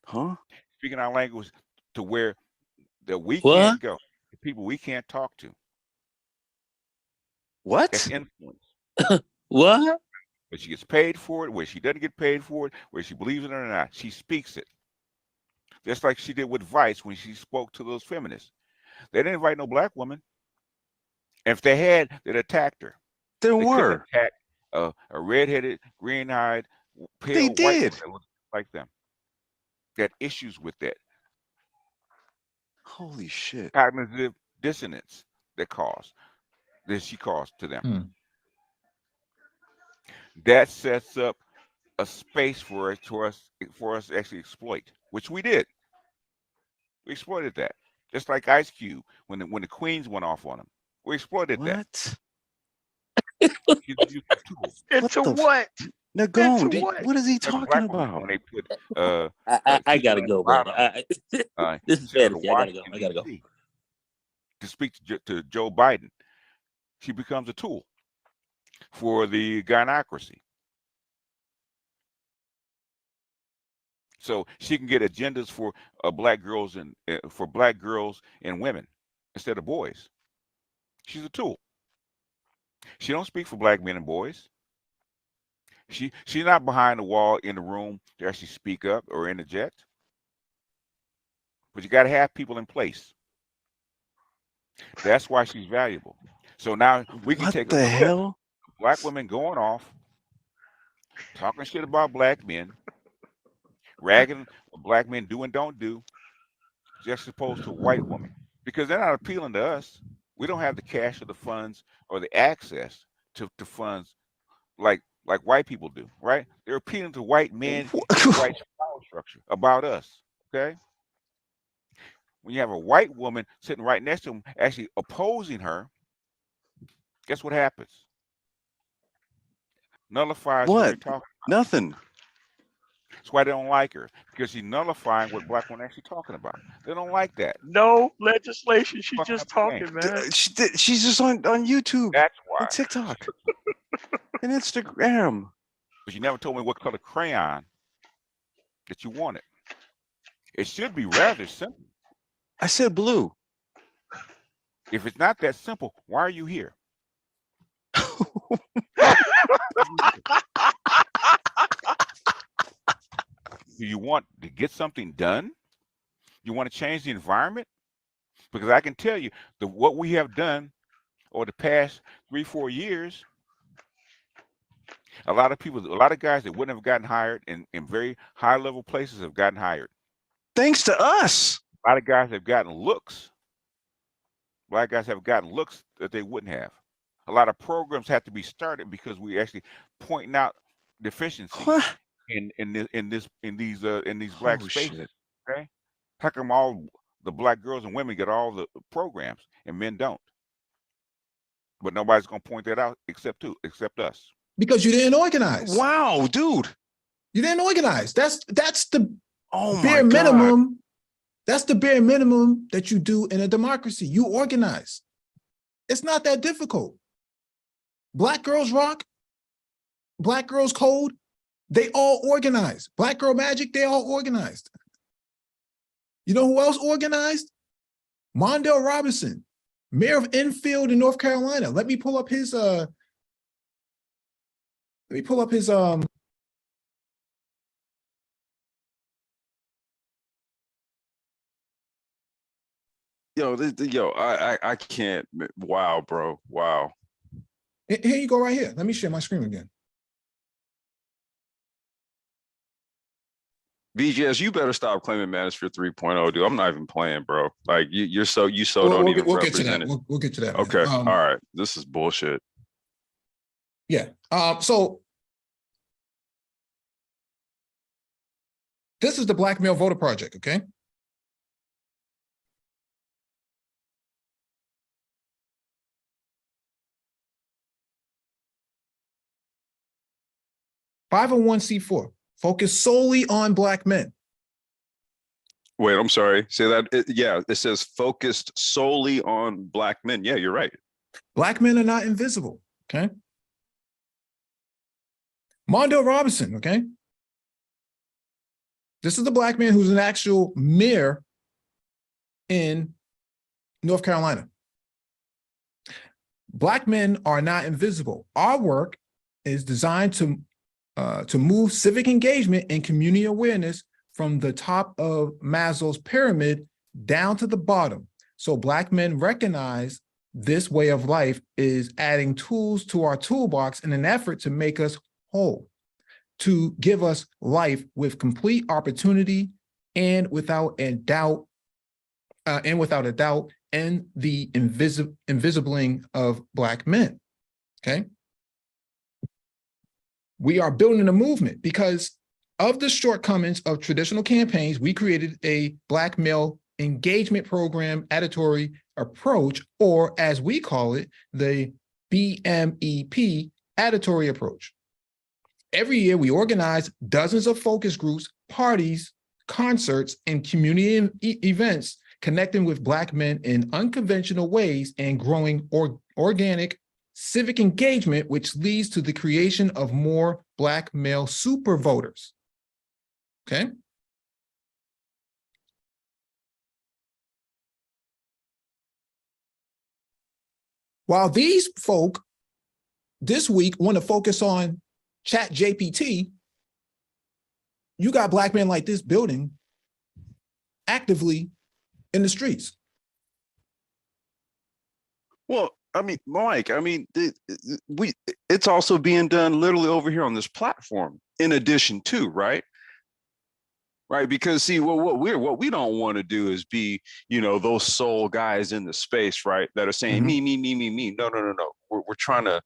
Huh? Speaking our language to where that we What? can't go, the people we can't talk to. That's What? influence. What? But she gets paid for it, where she doesn't get paid for it, where she believes in it or not. She speaks it. Just like she did with Vice when she spoke to those feminists. They didn't invite no black woman. If they had, they'd attacked her. There They couldn't were. attack a redheaded, green-eyed, They pale white did. woman that looked like them. They had issues with that. Holy shit. Cognitive dissonance that she caused to them. Hmm. That sets up a space for us to actually exploit, which we did. We exploited that. Just like Ice Cube when the Queens went off on him. We exploited that. What? He's a tool. Into the f- what? Nagone, Into what? what is he Like the talking black woman about? when they put I gotta Keisha go, on man. the bottom, This is sent her to fantasy. I gotta go. Washington, I gotta go. D.C. to speak to Joe Biden. She becomes a tool for the gynocracy. So she can get agendas for black girls and women instead of boys. She's a tool. She don't speak for black men and boys. She's not behind the wall in the room to actually speak up or interject. But you got to have people in place. That's why she's valuable. So now we can What take the a clip hell? of black women going off, talking shit about black men, ragging what black men do and don't do, just opposed to a white woman. Because they're not appealing to us. We don't have the cash or the funds or the access to funds like white people do, right? They're appealing to white men and white power structure about us, okay? When you have a white woman sitting right next to him actually opposing her, guess what happens? Nullifies what they're What? talking about. Nothing. That's why they don't like her, because she's nullifying what black women actually talking about. They don't like that. No legislation. She's Fucking just up the game. talking, man. She's just on YouTube That's why. and TikTok and Instagram. But you never told me what color crayon that you wanted. It should be rather simple. I said blue. If it's not that simple, why are you here? Do you want to get something done? You want to change the environment? Because I can tell you what we have done over the past 3-4 years, a lot of guys that wouldn't have gotten hired in very high level places have gotten hired. Thanks to us. A lot of guys have gotten looks. Black guys have gotten looks that they wouldn't have. A lot of programs have to be started because we actually pointing out deficiencies What? in these black Oh, spaces. shit. Okay, how come all the black girls and women get all the programs and men don't? But nobody's gonna point that out except us. Because you didn't organize. Wow, dude. You didn't organize. That's the Oh my bare God. minimum. That's the bare minimum that you do in a democracy. You organize. It's not that difficult. Black Girls Rock, Black Girls Code, they all organized. Black Girl Magic, they all organized. You know who else organized? Mondale Robinson, mayor of Enfield in North Carolina. Let me pull up his I can't. Wow, bro. Wow. Here you go right here. Let me share my screen again. BGS, you better stop claiming Manosphere 3.0, dude. I'm not even playing, bro. Like you don't We'll even get to that. represent it. We'll get to that. Man. Okay, all right. This is bullshit. Yeah. So this is the Black Male Voter Project, okay? (501c4) focus solely on Black men. Wait, I'm sorry. Say that. It says focused solely on Black men. Yeah, you're right. Black men are not invisible, okay? Mondale Robinson, okay? This is the Black man who's an actual mayor in North Carolina. Black men are not invisible. Our work is designed to move civic engagement and community awareness from the top of Maslow's pyramid down to the bottom. So Black men recognize this way of life is adding tools to our toolbox in an effort to make us whole, to give us life with complete opportunity and without a doubt, and the invisibling of Black men, okay? We are building a movement because of the shortcomings of traditional campaigns. We created a Black male engagement program aditory approach, or as we call it, the BMEP aditory approach. Every year we organize dozens of focus groups, parties, concerts, and community events connecting with Black men in unconventional ways and growing organic civic engagement, which leads to the creation of more Black male super voters. Okay. While these folk this week want to focus on Chat GPT, you got Black men like this building actively in the streets. Well, I mean, Mike, I mean, it's also being done literally over here on this platform in addition to, right? Right, because see, what we don't want to do is be, you know, those soul guys in the space, right, that are saying me. No. We're trying to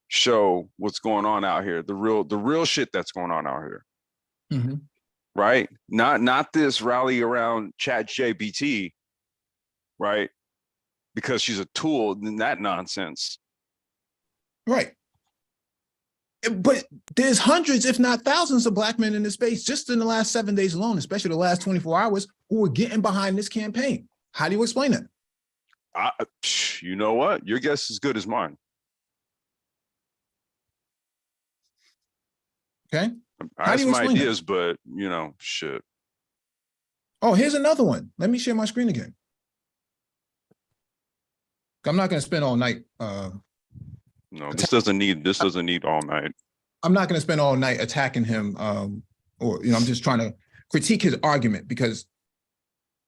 show what's going on out here, the real shit that's going on out here, right? Not this rally around Chat GPT, right? Because she's a tool in that nonsense, right? But there's hundreds, if not thousands, of Black men in this space just in the last 7 days alone, especially the last 24 hours, who are getting behind this campaign. How do you explain that? You know what? Your guess is as good as mine. Okay. I have some ideas, but you know, shit. Oh, here's another one. Let me share my screen again. I'm not going to spend all night. No, this doesn't need all night. I'm not going to spend all night attacking him, or I'm just trying to critique his argument, because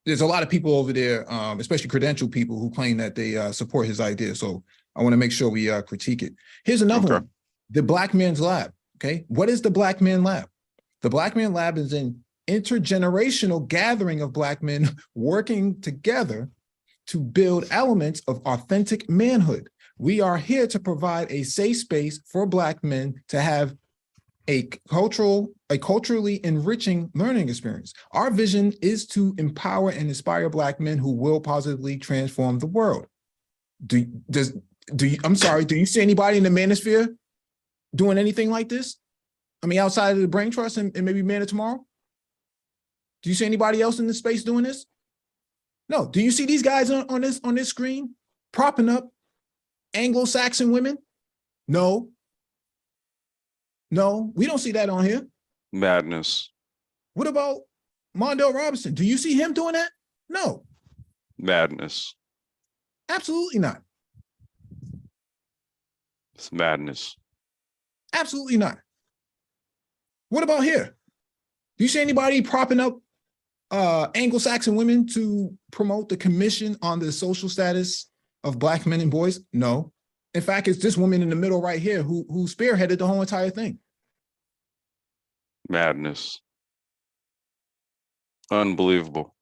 there's a lot of people over there, especially credentialed people, who claim that they support his idea. So I want to make sure we critique it. Here's another one: the Black Men's Lab. Okay, what is the Black Men Lab? The Black Men Lab is an intergenerational gathering of Black men working together to build elements of authentic manhood. We are here to provide a safe space for Black men to have a culturally enriching learning experience. Our vision is to empower and inspire Black men who will positively transform the world. Do you see anybody in the manosphere doing anything like this? I mean, outside of the Brain Trust and maybe Man of Tomorrow? Do you see anybody else in this space doing this? No. Do you see these guys on this screen propping up Anglo-Saxon women? No, we don't see that on here. Madness. What about Mondale Robinson? Do you see him doing that? No. Madness. Absolutely not. It's madness. Absolutely not. What about here? Do you see anybody propping up Anglo-Saxon women to promote the Commission on the Social Status of Black Men and Boys? No. In fact, it's this woman in the middle right here who spearheaded the whole entire thing. Madness. Unbelievable.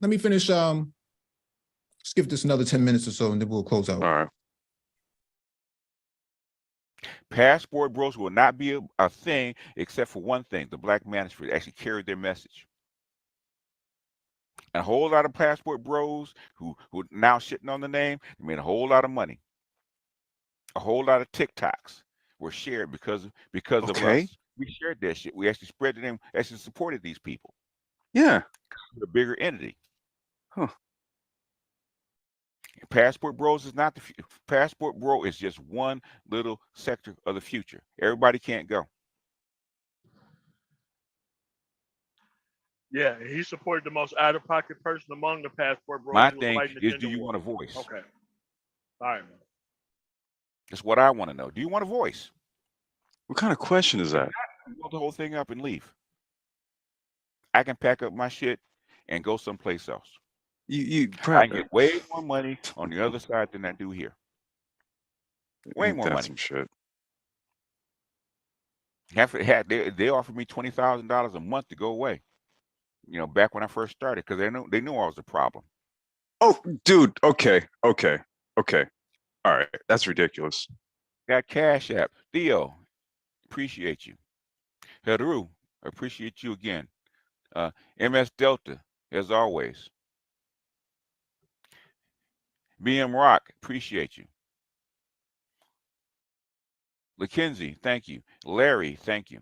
Let me finish. Let's give this another 10 minutes or so, and then we'll close out. All right. Passport bros will not be a thing except for one thing: the Black manosphere actually carried their message. And a whole lot of passport bros who now shitting on the name made a whole lot of money. A whole lot of TikToks were shared because of us. We shared that shit. We actually spread the name, actually supported these people. Yeah. The bigger entity. Huh. Passport bros is not the passport bro is just one little sector of the future. Everybody can't go. Yeah, he supported the most out-of-pocket person among the passport bros My who was thing fighting the is, gender do you war. want a voice? Okay. All right, man. That's what I want to know. Do you want a voice? What kind of question is that? Blow the whole thing up and leave. I can pack up my shit and go someplace else. You I get way more money on the other side than I do here. Way more money. Some shit. They offered me $20,000 a month to go away. You know, back when I first started, because they knew I was a problem. Oh, dude. Okay. All right. That's ridiculous. Got Cash App. Theo, appreciate you. Heru, appreciate you again. MS Delta, as always. BM Rock, appreciate you. LaKenzie, thank you. Larry, thank you.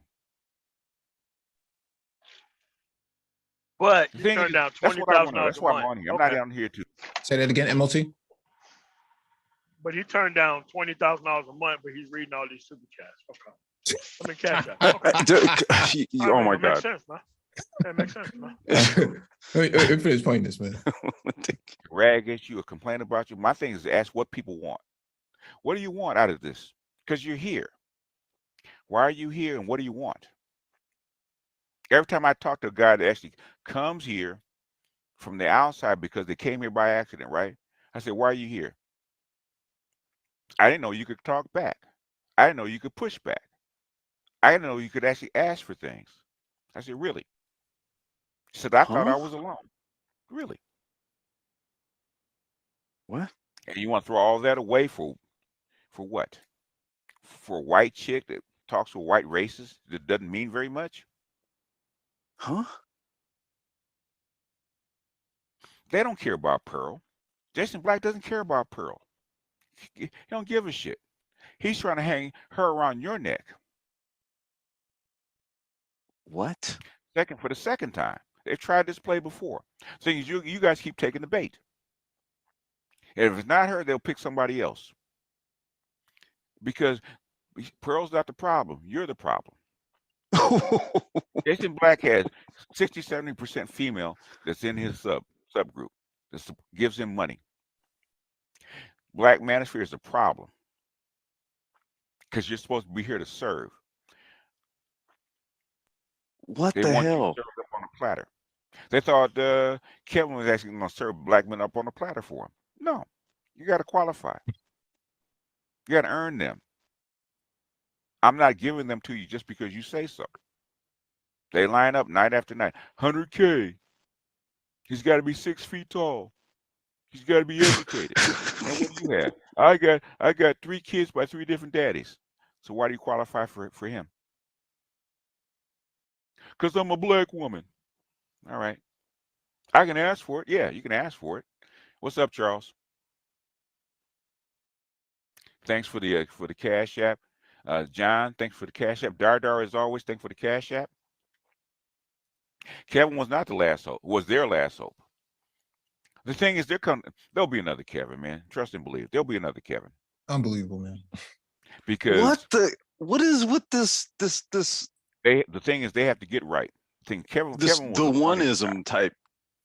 But you turned down $20,000 That's why I'm on here. I'm not down here to Say that again, MLT. But he turned down $20,000 a month, but he's reading all these super chats. Okay. I mean, Cash App. Okay. Oh my It makes God. sense, man. That makes sense, man. Let me finish playing this, man. rag at you or complain about you. My thing is to ask what people want. What do you want out of this? Because you're here. Why are you here and what do you want? Every time I talk to a guy that actually comes here from the outside because they came here by accident, right? I said, why are you here? I didn't know you could talk back. I didn't know you could push back. I didn't know you could actually ask for things. I said, really? He said, I thought I was alone. Really? What? And you want to throw all that away for what? For a white chick that talks to a white racist that doesn't mean very much? Huh? They don't care about Pearl. Jason Black doesn't care about Pearl. He don't give a shit. He's trying to hang her around your neck. What? For the second time. They've tried this play before. So you guys keep taking the bait. And if it's not her, they'll pick somebody else. Because Pearl's not the problem. You're the problem. Jason Black has 60-70% female that's in his subgroup that gives him money. Black manosphere is a problem because you're supposed to be here to serve. What they the want hell? you to serve up on a platter. They thought Kevin was actually going to serve black men up on a platter for him. No, you got to qualify. You got to earn them. I'm not giving them to you just because you say so. They line up night after night. 100K. He's got to be 6 feet tall. He's got to be educated. And what do you have? I got 3 kids by 3 different daddies. So why do you qualify for him? Because I'm a black woman. All right. I can ask for it. Yeah, you can ask for it. What's up, Charles? Thanks for the Cash App. John, thanks for the Cash App. Dar, as always, thanks for the Cash App. Kevin was not the last hope. Was their last hope. The thing is, there'll be another Kevin, man. Trust and believe. There'll be another Kevin. Unbelievable, man. Because what is with this? The thing is, they have to get right. Kevin was the oneism type.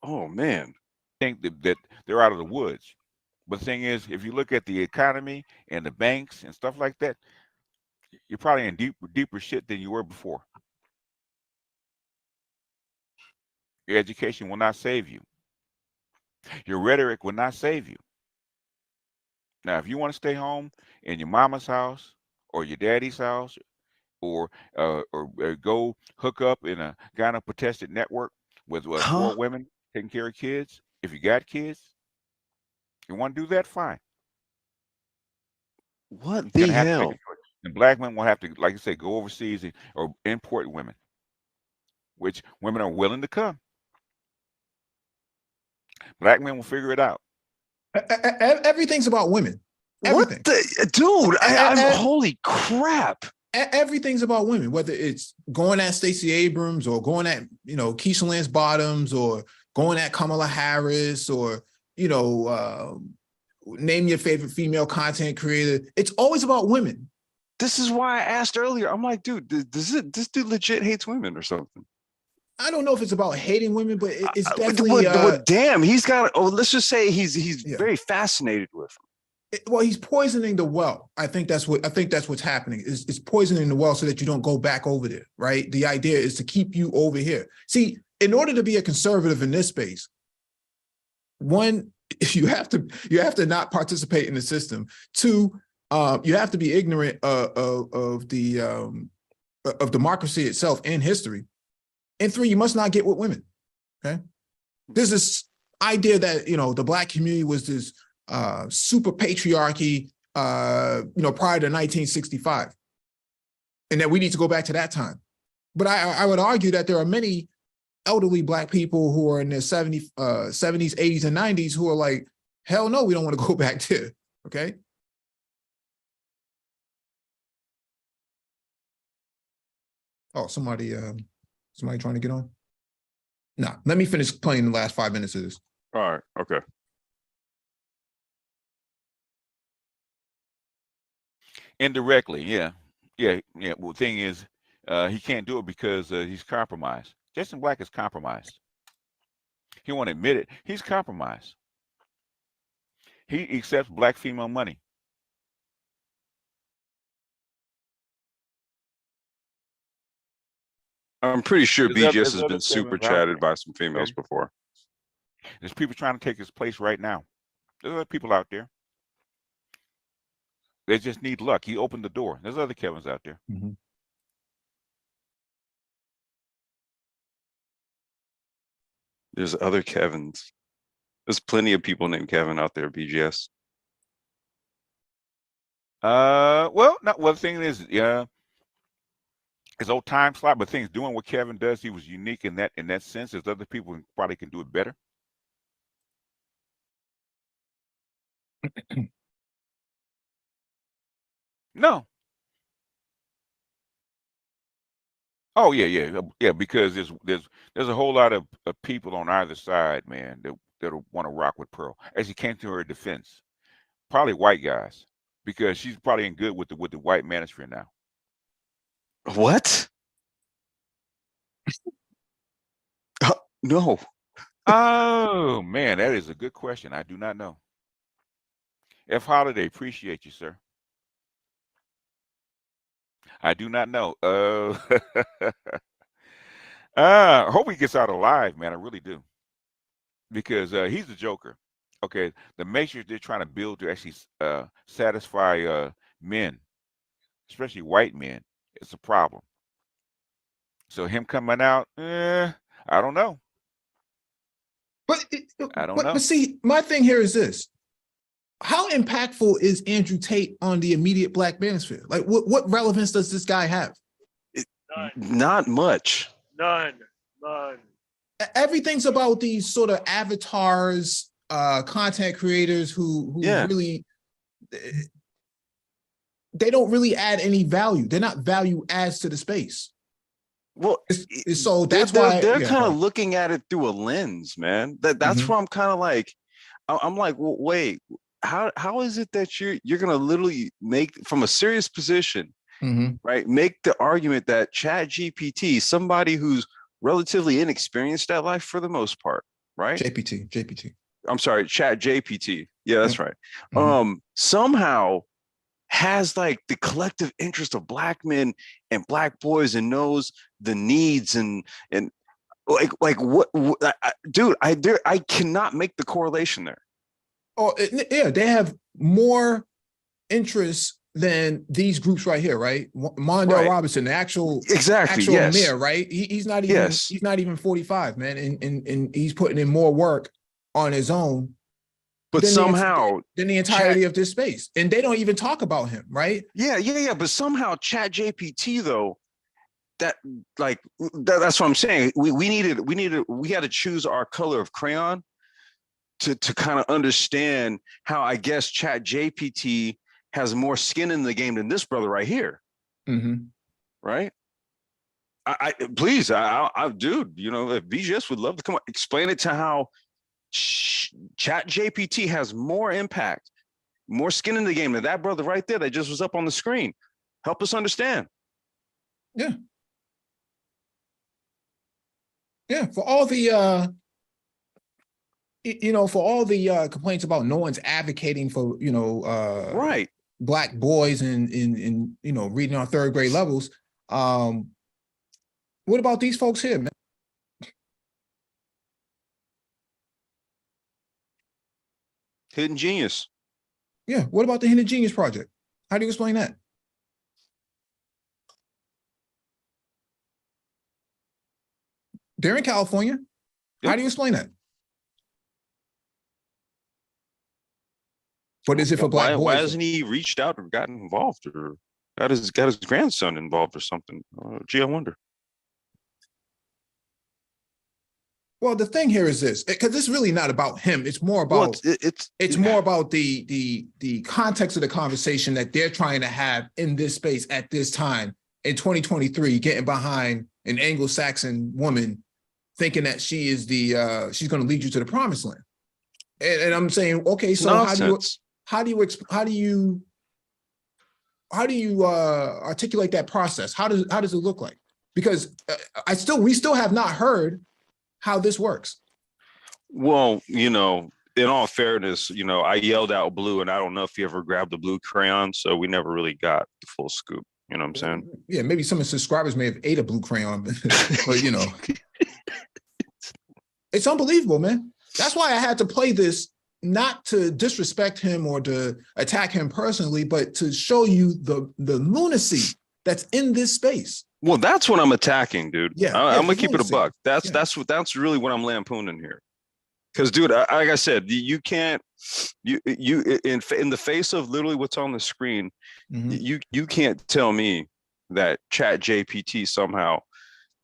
Oh man. I think that they're out of the woods. But the thing is, if you look at the economy and the banks and stuff like that, you're probably in deeper shit than you were before. Your education will not save you. Your rhetoric will not save you. Now, if you want to stay home in your mama's house or your daddy's house, or go hook up in a gyno-protested network with 4 women taking care of kids, if you got kids, you want to do that, fine. What the hell? And black men will have to, like you say, go overseas or import women, which women are willing to come. Black men will figure it out. Everything's about women. Everything. What dude? I'm holy crap. Everything's about women, whether it's going at Stacey Abrams or going at, Keisha Lance Bottoms or going at Kamala Harris or, name your favorite female content creator. It's always about women. This is why I asked earlier. I'm like, dude, this dude legit hates women or something. I don't know if it's about hating women, but it's definitely damn, he's got, let's just say he's very fascinated with them. Well, he's poisoning the well. I think that's what's happening. Is poisoning the well so that you don't go back over there, right? The idea is to keep you over here. See, in order to be a conservative in this space, one, you have to not participate in the system. Two, you have to be ignorant of democracy itself and history. And three, you must not get with women. Okay, there's this idea that the Black community was this super patriarchy, prior to 1965, and that we need to go back to that time. But I would argue that there are many elderly Black people who are in their 70s, 80s, and 90s who are like, hell no, we don't want to go back there. Okay. Oh, somebody trying to get on? No, let me finish playing the last 5 minutes of this. All right. Okay. Indirectly, yeah. Well, the thing is, he can't do it because he's compromised. Justin Black is compromised. He won't admit it. He's compromised. He accepts Black female money. I'm pretty sure BGS has other been super Kevins out there. chatted by some females Okay. before. There's people trying to take his place right now. There's other people out there. They just need luck. He opened the door. There's other Kevins out there. Mm-hmm. There's other Kevins. There's plenty of people named Kevin out there, BGS. Well, the thing is, his old time slot, but things doing what Kevin does, he was unique in that sense. There's other people who probably can do it better. No. Oh yeah. Because there's a whole lot of people on either side, man, that'll want to rock with Pearl. As he came to her defense, probably white guys, because she's probably in good with the white manosphere now. What? No. Oh man, that is a good question. I do not know. F. Holiday, appreciate you, sir. I do not know. Hope he gets out alive, man. I really do, because he's the Joker. Okay, the measures they're trying to build to actually satisfy men, especially white men, it's a problem. So him coming out, I don't know. I don't know. But see, my thing here is this. How impactful is Andrew Tate on the immediate Black manosphere? Like, what relevance does this guy have? None. Not much. None. Everything's about these sort of avatars, content creators who really, they don't really add any value. They're not value adds to the space. Well, so that's why they're kind of looking at it through a lens, man. That's where I'm kind of like, I'm like, well, wait, how is it that you're gonna literally make from a serious position, right? Make the argument that ChatGPT, somebody who's relatively inexperienced at life for the most part, right? JPT. I'm sorry, ChatGPT. Yeah, that's right. Somehow has like the collective interest of Black men and Black boys and knows the needs and like what dude, I cannot make the correlation there. Oh yeah, they have more interest than these groups right here, right? Mondale Robinson, the actual mayor, right? He's not even 45, man, and he's putting in more work on his own. But somehow than the entirety of this space, and they don't even talk about him, right? Yeah. But somehow ChatGPT though, that's what I'm saying. We had to choose our color of crayon to kind of understand how I guess ChatGPT has more skin in the game than this brother right here. Right? Please, dude, if BGS would love to come up, explain it to how ChatGPT has more impact, more skin in the game than that brother right there that just was up on the screen. Help us understand. Yeah. Yeah, for all the for all the complaints about no one's advocating for Right. Black boys in reading on third grade levels. What about these folks here, man? Hidden genius. Yeah, what about the Hidden Genius Project? How do you explain that? They're in California. How Yep. do you explain that? But is it for Black boys? Why hasn't he reached out or gotten involved or got his grandson involved or something? Gee, I wonder. Well, the thing here is this, because it's really not about him. It's more about it's more about the context of the conversation that they're trying to have in this space at this time in 2023, getting behind an Anglo-Saxon woman, thinking that she is she's going to lead you to the promised land. And I'm saying, okay, so how do you articulate that process? How does it look like? Because we still have not heard how this works. Well, in all fairness, I yelled out blue, and I don't know if you ever grabbed the blue crayon, so we never really got the full scoop. You know what I'm saying? Yeah, maybe some of the subscribers may have ate a blue crayon, but it's unbelievable, man. That's why I had to play this, not to disrespect him or to attack him personally, but to show you the lunacy that's in this space. Well, that's what I'm attacking, dude. Yeah, I'm gonna keep it a buck. That's really what I'm lampooning here. Because, dude, like I said, you can't in the face of literally what's on the screen, you can't tell me that Chat GPT somehow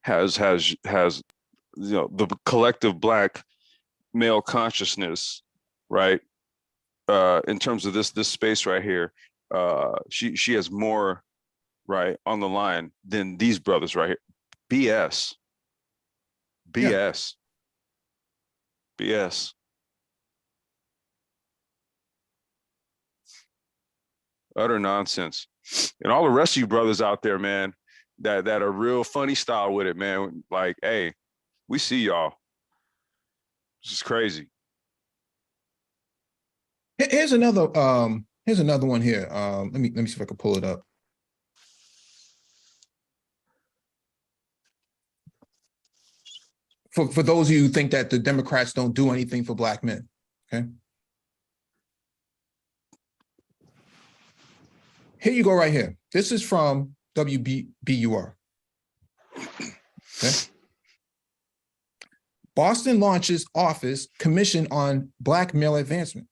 has the collective Black male consciousness, right? In terms of this space right here, she has more right on the line than these brothers right here. BS. Utter nonsense. And all the rest of you brothers out there, man, that are real funny style with it, man. Like, hey, we see y'all. This is crazy. Here's another one here. Let me see if I can pull it up. For those of you who think that the Democrats don't do anything for Black men, okay? Here you go right here. This is from WBUR. Okay. Boston launches office commission on Black male advancement.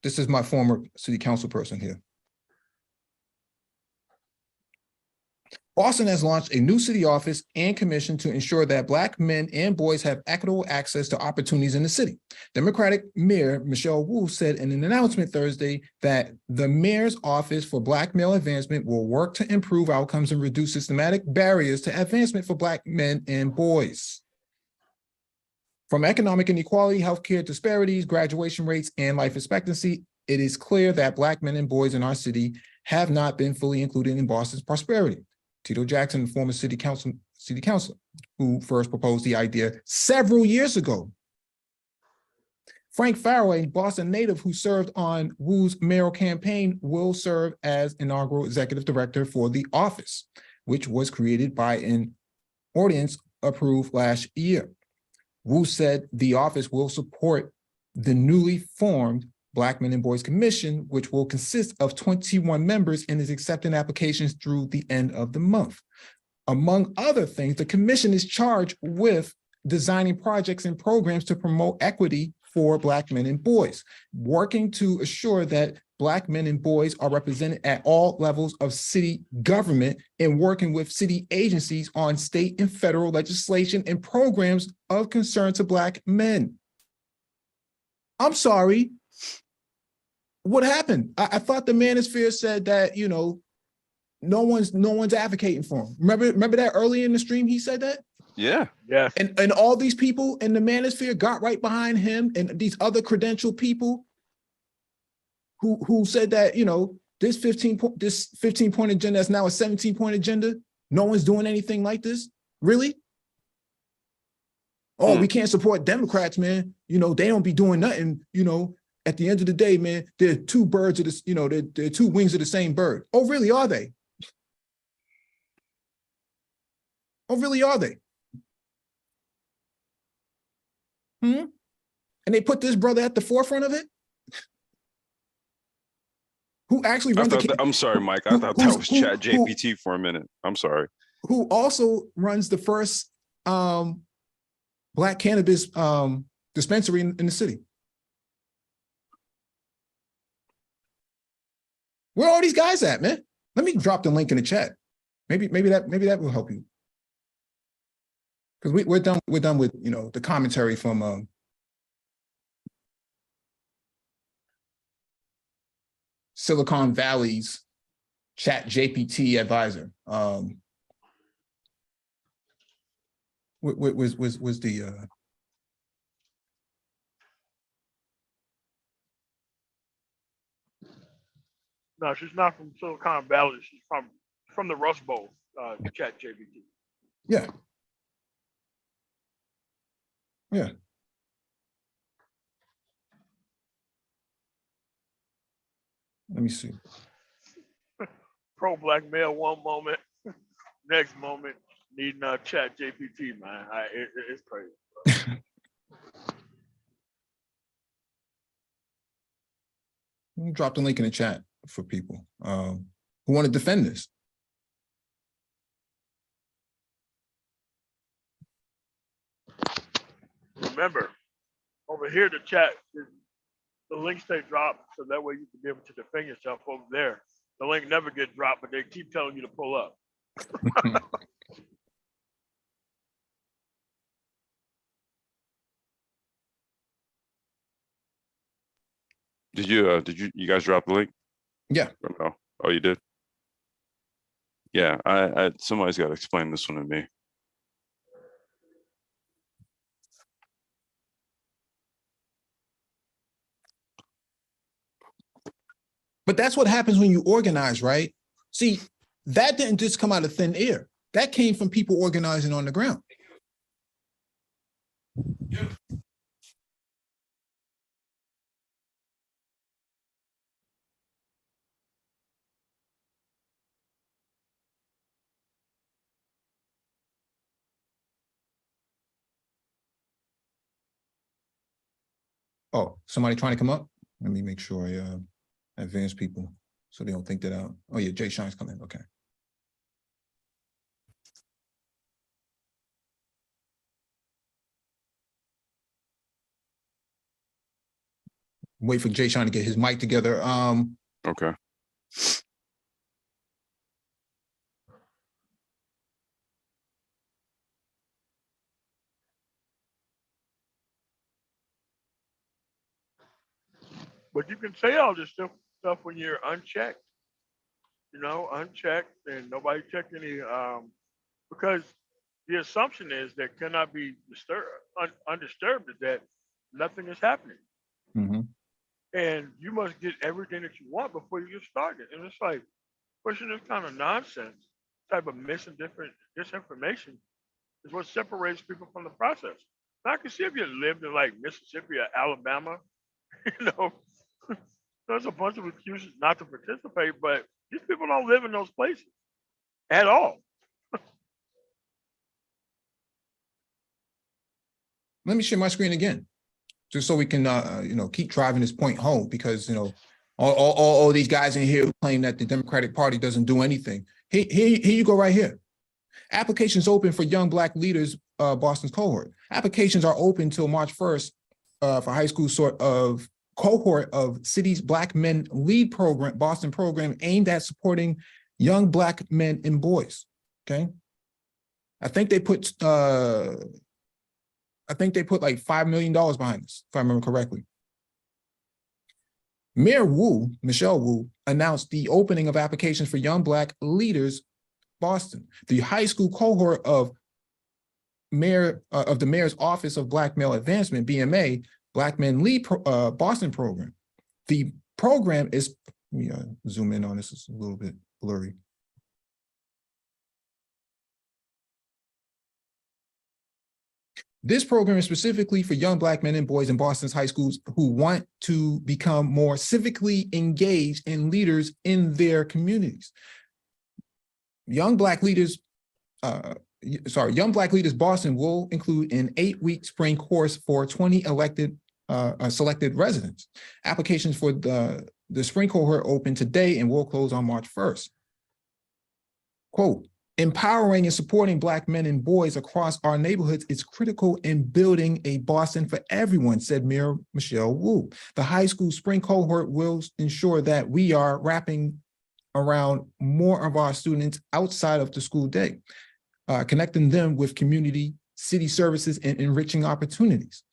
This is my former city council person here. Boston has launched a new city office and commission to ensure that Black men and boys have equitable access to opportunities in the city. Democratic Mayor Michelle Wu said in an announcement Thursday that the mayor's office for Black male advancement will work to improve outcomes and reduce systematic barriers to advancement for Black men and boys. From economic inequality, healthcare disparities, graduation rates, and life expectancy, it is clear that Black men and boys in our city have not been fully included in Boston's prosperity. Tito Jackson, former city councilor, who first proposed the idea several years ago. Frank Farrow, a Boston native who served on Wu's mayoral campaign, will serve as inaugural executive director for the office, which was created by an ordinance approved last year. Wu said the office will support the newly formed Black Men and Boys Commission, which will consist of 21 members and is accepting applications through the end of the month. Among other things, the commission is charged with designing projects and programs to promote equity for Black men and boys, working to assure that Black men and boys are represented at all levels of city government, and working with city agencies on state and federal legislation and programs of concern to Black men. I'm sorry. What happened? I thought the manosphere said that, no one's advocating for him. Remember that early in the stream he said that? Yeah. Yeah. And all these people in the manosphere got right behind him, and these other credentialed people who said that, this 15-point agenda is now a 17-point agenda. No one's doing anything like this. Really? Oh, we can't support Democrats, man. You know, they don't be doing nothing. You know, at the end of the day, man, they're two birds of this, you know, they're two wings of the same bird. Oh, really, are they? Oh, really, are they? And they put this brother at the forefront of it? Who actually runs I'm sorry, Mike. I thought that was Chat GPT for a minute. I'm sorry. Who also runs the first Black cannabis dispensary in the city? Where are all these guys at, man? Let me drop the link in the chat. Maybe that will help you. Because we're done with, you know, the commentary from Silicon Valley's Chat GPT advisor. Was the No, she's not from Silicon Valley. She's from the Rust Bowl, Chat GPT. yeah. Yeah. Let me see. Pro black male one moment, next moment needing Chat GPT, man. It's crazy. Let me drop the link in the chat for people who want to defend this. Remember, over here the chat, the links stay dropped, so that way you can be able to defend yourself over there. The link never gets dropped, but they keep telling you to pull up. Did you guys drop the link? Yeah. Or no? Oh, you did? Yeah, I somebody's got to explain this one to me. But that's what happens when you organize, right? See, that didn't just come out of thin air. That came from people organizing on the ground. Oh, somebody trying to come up? Let me make sure I advance people so they don't think that out. Oh yeah, Jay Shine's coming, okay. Wait for Jay Shine to get his mic together. Okay. But you can say all this stuff when you're unchecked, you know, unchecked and nobody checked any, because the assumption is that cannot be disturbed, undisturbed is that nothing is happening. And you must get everything that you want before you get started. And it's like, pushing this kind of nonsense, type of disinformation is what separates people from the process. Now, I can see if you lived in like Mississippi or Alabama, you know, there's a bunch of excuses not to participate, but these people don't live in those places at all. Let me share my screen again, just so we can, you know, keep driving this point home, because, you know, all these guys in here who claim that the Democratic Party doesn't do anything. Here you go right here. Applications open for Young Black Leaders, Boston's cohort. Applications are open till March 1st for high school sort of cohort of city's Black Men Lead program, Boston program aimed at supporting young Black men and boys, okay? I think they put like $5 million behind this, if I remember correctly. Mayor Wu, Michelle Wu, announced the opening of applications for Young Black Leaders Boston. The high school cohort of the Mayor's Office of Black Male Advancement, BMA, Black Men Lead Boston program. The program is, let me zoom in on this, it's a little bit blurry. This program is specifically for young Black men and boys in Boston's high schools who want to become more civically engaged and leaders in their communities. Young Black Leaders Boston will include an 8-week spring course for 20 selected residents. Applications for the spring cohort open today and will close on March 1st. Quote, empowering and supporting Black men and boys across our neighborhoods is critical in building a Boston for everyone, said Mayor Michelle Wu. The high school spring cohort will ensure that we are wrapping around more of our students outside of the school day, connecting them with community, city services, and enriching opportunities.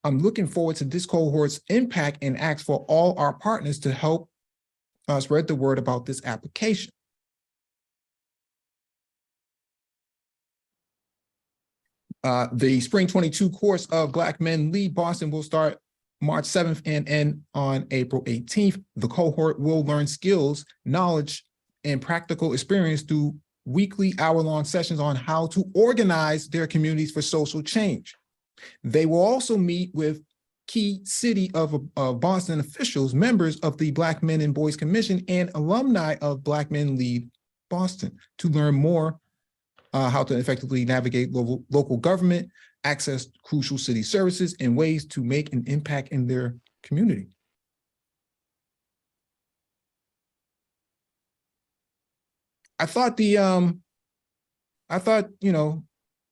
I'm looking forward to this cohort's impact and ask for all our partners to help spread the word about this application. The Spring 22 course of Black Men Lead Boston will start March 7th and end on April 18th. The cohort will learn skills, knowledge, and practical experience through weekly hour-long sessions on how to organize their communities for social change. They will also meet with key City of Boston officials, members of the Black Men and Boys Commission, and alumni of Black Men Lead Boston to learn more how to effectively navigate local government, access crucial city services, and ways to make an impact in their community. I thought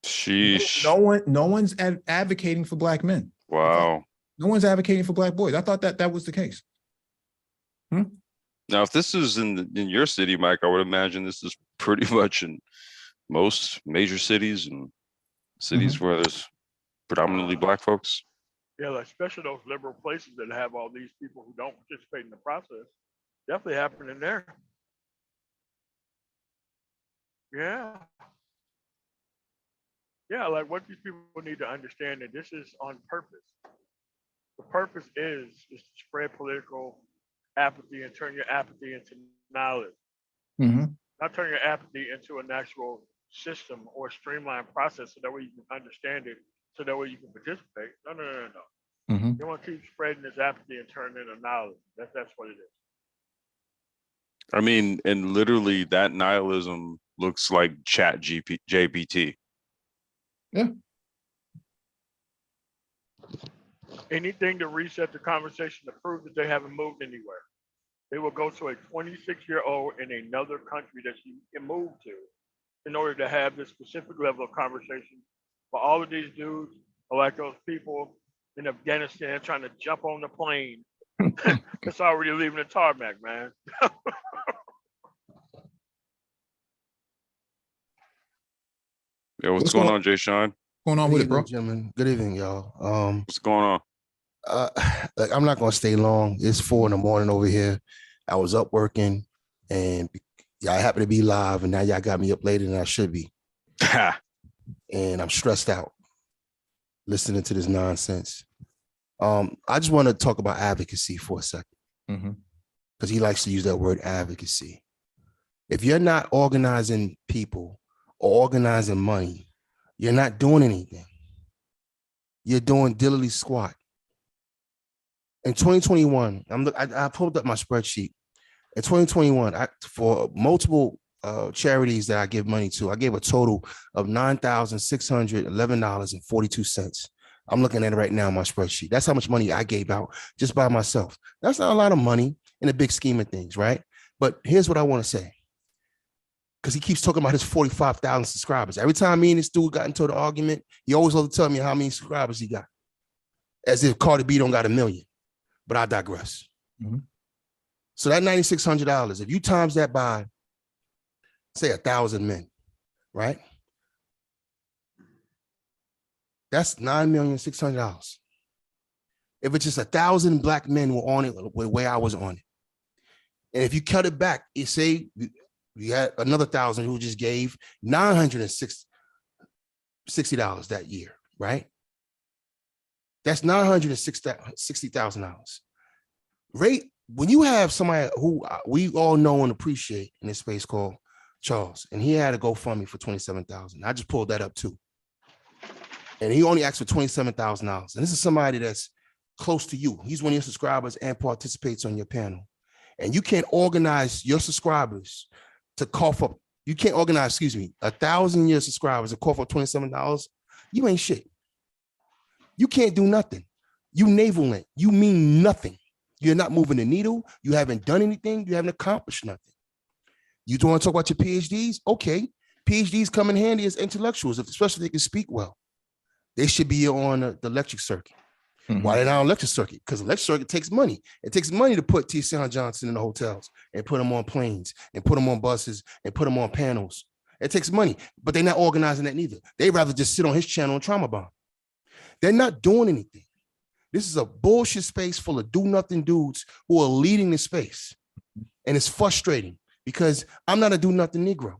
Sheesh. no one's advocating for Black men. Wow. No one's advocating for Black boys. I thought that was the case. Now, if this is in your city, Mike, I would imagine this is pretty much in most major cities and cities where there's predominantly Black folks. Yeah, like especially those liberal places that have all these people who don't participate in the process. Definitely happening there. Yeah. Yeah, like what these people need to understand that this is on purpose. The purpose is to spread political apathy and turn your apathy into knowledge. Not turn your apathy into an actual system or streamlined process so that way you can understand it, so that way you can participate. No. You want to keep spreading this apathy and turn it into knowledge. That's what it is. I mean, and literally that nihilism looks like GPT. Yeah. Anything to reset the conversation to prove that they haven't moved anywhere. They will go to a 26-year-old in another country that you can move to in order to have this specific level of conversation. But all of these dudes are like those people in Afghanistan trying to jump on the plane. It's already leaving the tarmac, man. Yeah, what's going on, Jay Sean? Going on with it, bro? Gentlemen. Good evening, y'all. What's going on? Like, I'm not gonna stay long. It's 4 a.m. over here. I was up working, and y'all happen to be live, and now y'all got me up later than I should be. And I'm stressed out listening to this nonsense. I just want to talk about advocacy for a second, because he likes to use that word advocacy. If you're not organizing people or organizing money, you're not doing anything. You're doing diddly squat. In 2021, I pulled up my spreadsheet. In 2021, for multiple charities that I give money to, I gave a total of $9,611.42. I'm looking at it right now on my spreadsheet. That's how much money I gave out just by myself. That's not a lot of money in the big scheme of things, right? But here's what I want to say. Because he keeps talking about his 45,000 subscribers. Every time me and this dude got into the argument, he always loved to tell me how many subscribers he got. As if Cardi B don't got 1 million. But I digress. So that $9,600, if you times that by, say, 1,000 men, right? That's $9,600,000. If it's just 1,000 Black men were on it the way I was on it, and if you cut it back, you say you had another 1,000 who just gave $960 that year, right? That's $960,000. Right? When you have somebody who we all know and appreciate in this space called Charles, and he had a GoFundMe for $27,000. I just pulled that up too. and he only asked for $27,000. And this is somebody that's close to you. He's one of your subscribers and participates on your panel. And you can't organize your subscribers to cough up. You can't organize, 1,000 of your subscribers to cough up $27. You ain't shit. You can't do nothing. You navel-lent. You mean nothing. You're not moving the needle. You haven't done anything. You haven't accomplished nothing. You don't want to talk about your PhDs? Okay. PhDs come in handy as intellectuals, especially if they can speak well. They should be on the lecture circuit. Mm-hmm. Why they're not on lecture circuit? Because the lecture circuit takes money. It takes money to put T.C. Johnson in the hotels and put them on planes and put them on buses and put them on panels. It takes money, but they're not organizing that neither. They'd rather just sit on his channel and trauma bomb. They're not doing anything. This is a bullshit space full of do-nothing dudes who are leading the space. And it's frustrating because I'm not a do-nothing Negro.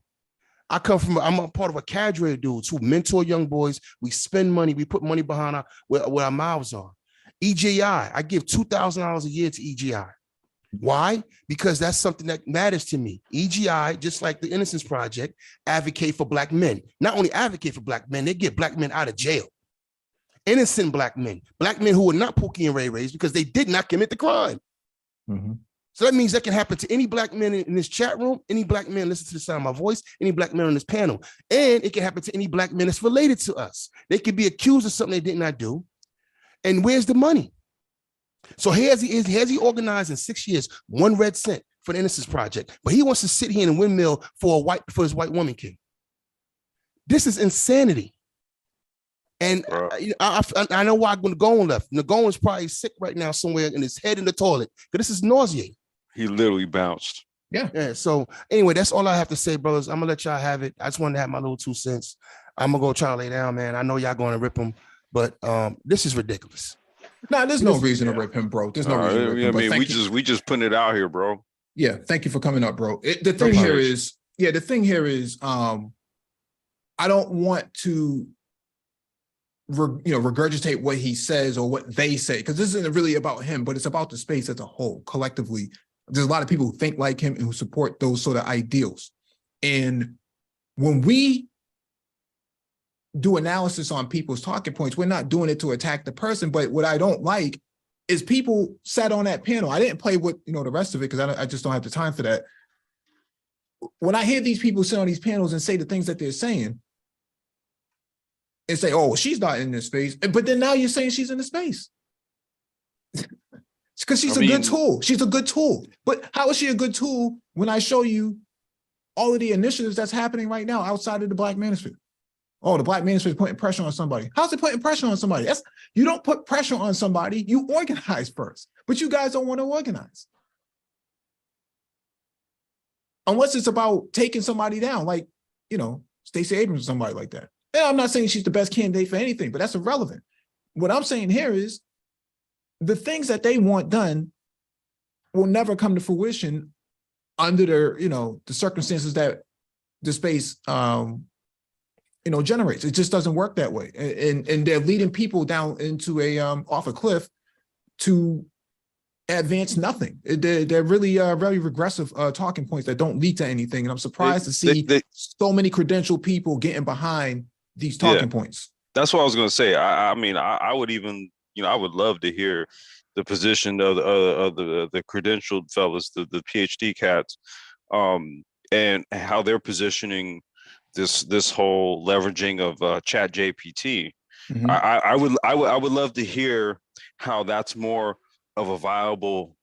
I'm a part of a cadre of dudes who mentor young boys. We spend money. We put money behind where our mouths are. EGI, I give $2,000 a year to EGI. Why? Because that's something that matters to me. EGI, just like the Innocence Project, advocate for Black men. Not only advocate for Black men, they get Black men out of jail. Innocent Black men who are not Pookie and Ray Rays because they did not commit the crime. Mm-hmm. So that means that can happen to any Black man in this chat room, any Black man listen to the sound of my voice, any Black man on this panel, and it can happen to any Black man that's related to us. They could be accused of something they did not do. And where's the money? So has he organized in 6 years 1 red cent for the Innocence Project, but he wants to sit here in a windmill for his white woman king. This is insanity. And I know why Nagone left. Nagone's probably sick right now somewhere in his head in the toilet because this is nauseating. He literally bounced. Yeah. So anyway, that's all I have to say, brothers. I'm gonna let y'all have it. I just wanted to have my little 2 cents. I'm gonna go try to lay down, man. I know y'all going to rip him, but this is ridiculous. Nah, there's no reason to rip him, bro. There's no reason to rip him. I mean, we just putting it out here, bro. Yeah, thank you for coming up, bro. The thing here is, I don't want to regurgitate what he says or what they say, because this isn't really about him, but it's about the space as a whole. Collectively, there's a lot of people who think like him and who support those sort of ideals. And when we do analysis on people's talking points, we're not doing it to attack the person. But what I don't like is people sat on that panel. I didn't play with the rest of it because I just don't have the time for that. When I hear these people sit on these panels and say the things that they're saying, and say, oh, she's not in this space. But then now you're saying she's in the space. Because she's a good tool. She's a good tool. But how is she a good tool when I show you all of the initiatives that's happening right now outside of the Black Manosphere? Oh, the Black Manosphere is putting pressure on somebody. How's it putting pressure on somebody? You don't put pressure on somebody, you organize first. But you guys don't want to organize. Unless it's about taking somebody down, like, Stacey Abrams or somebody like that. And I'm not saying she's the best candidate for anything, but that's irrelevant. What I'm saying here is the things that they want done will never come to fruition under the circumstances that the space, generates. It just doesn't work that way. And they're leading people down into off a cliff to advance nothing. They're really very regressive talking points that don't lead to anything. And I'm surprised to see so many credentialed people getting behind these talking points. That's what I was going to say. I mean, I would even, I would love to hear the position of the credentialed fellas, the PhD cats, and how they're positioning this whole leveraging of Chat GPT. Mm-hmm. I would love to hear how that's more of a viable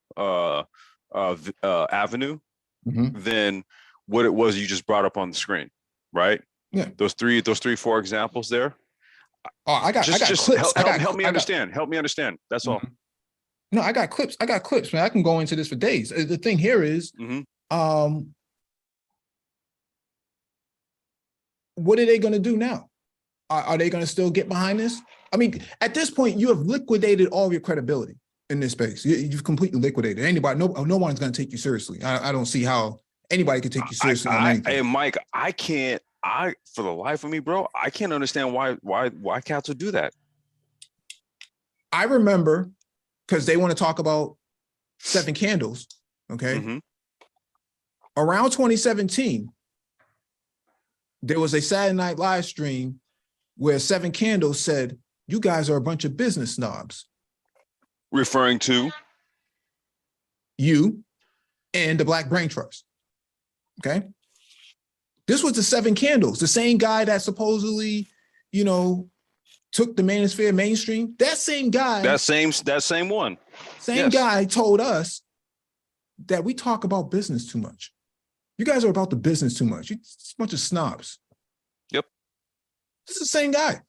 avenue than what it was you just brought up on the screen, right? Yeah, those 4 examples there. Oh, I got clips. Help me understand. Help me understand. That's all. No, I got clips. Man, I can go into this for days. The thing here is, what are they going to do now? Are they going to still get behind this? I mean, at this point, you have liquidated all your credibility in this space. You've completely liquidated anybody. No one's going to take you seriously. I don't see how anybody can take you seriously on anything. Hey, Mike, for the life of me, bro, I can't understand why cats would do that. I remember, because they want to talk about 7 candles, okay? Around 2017, there was a Saturday Night live stream where Seven Candles said, you guys are a bunch of business snobs. Referring to? You and the Black Brain Trust. Okay. This was the Seven Candles, the same guy that supposedly, you know, took the manosphere mainstream. That same guy. That same one. Same guy told us that we talk about business too much. You guys are about the business too much. You're a bunch of snobs. Yep. This is the same guy.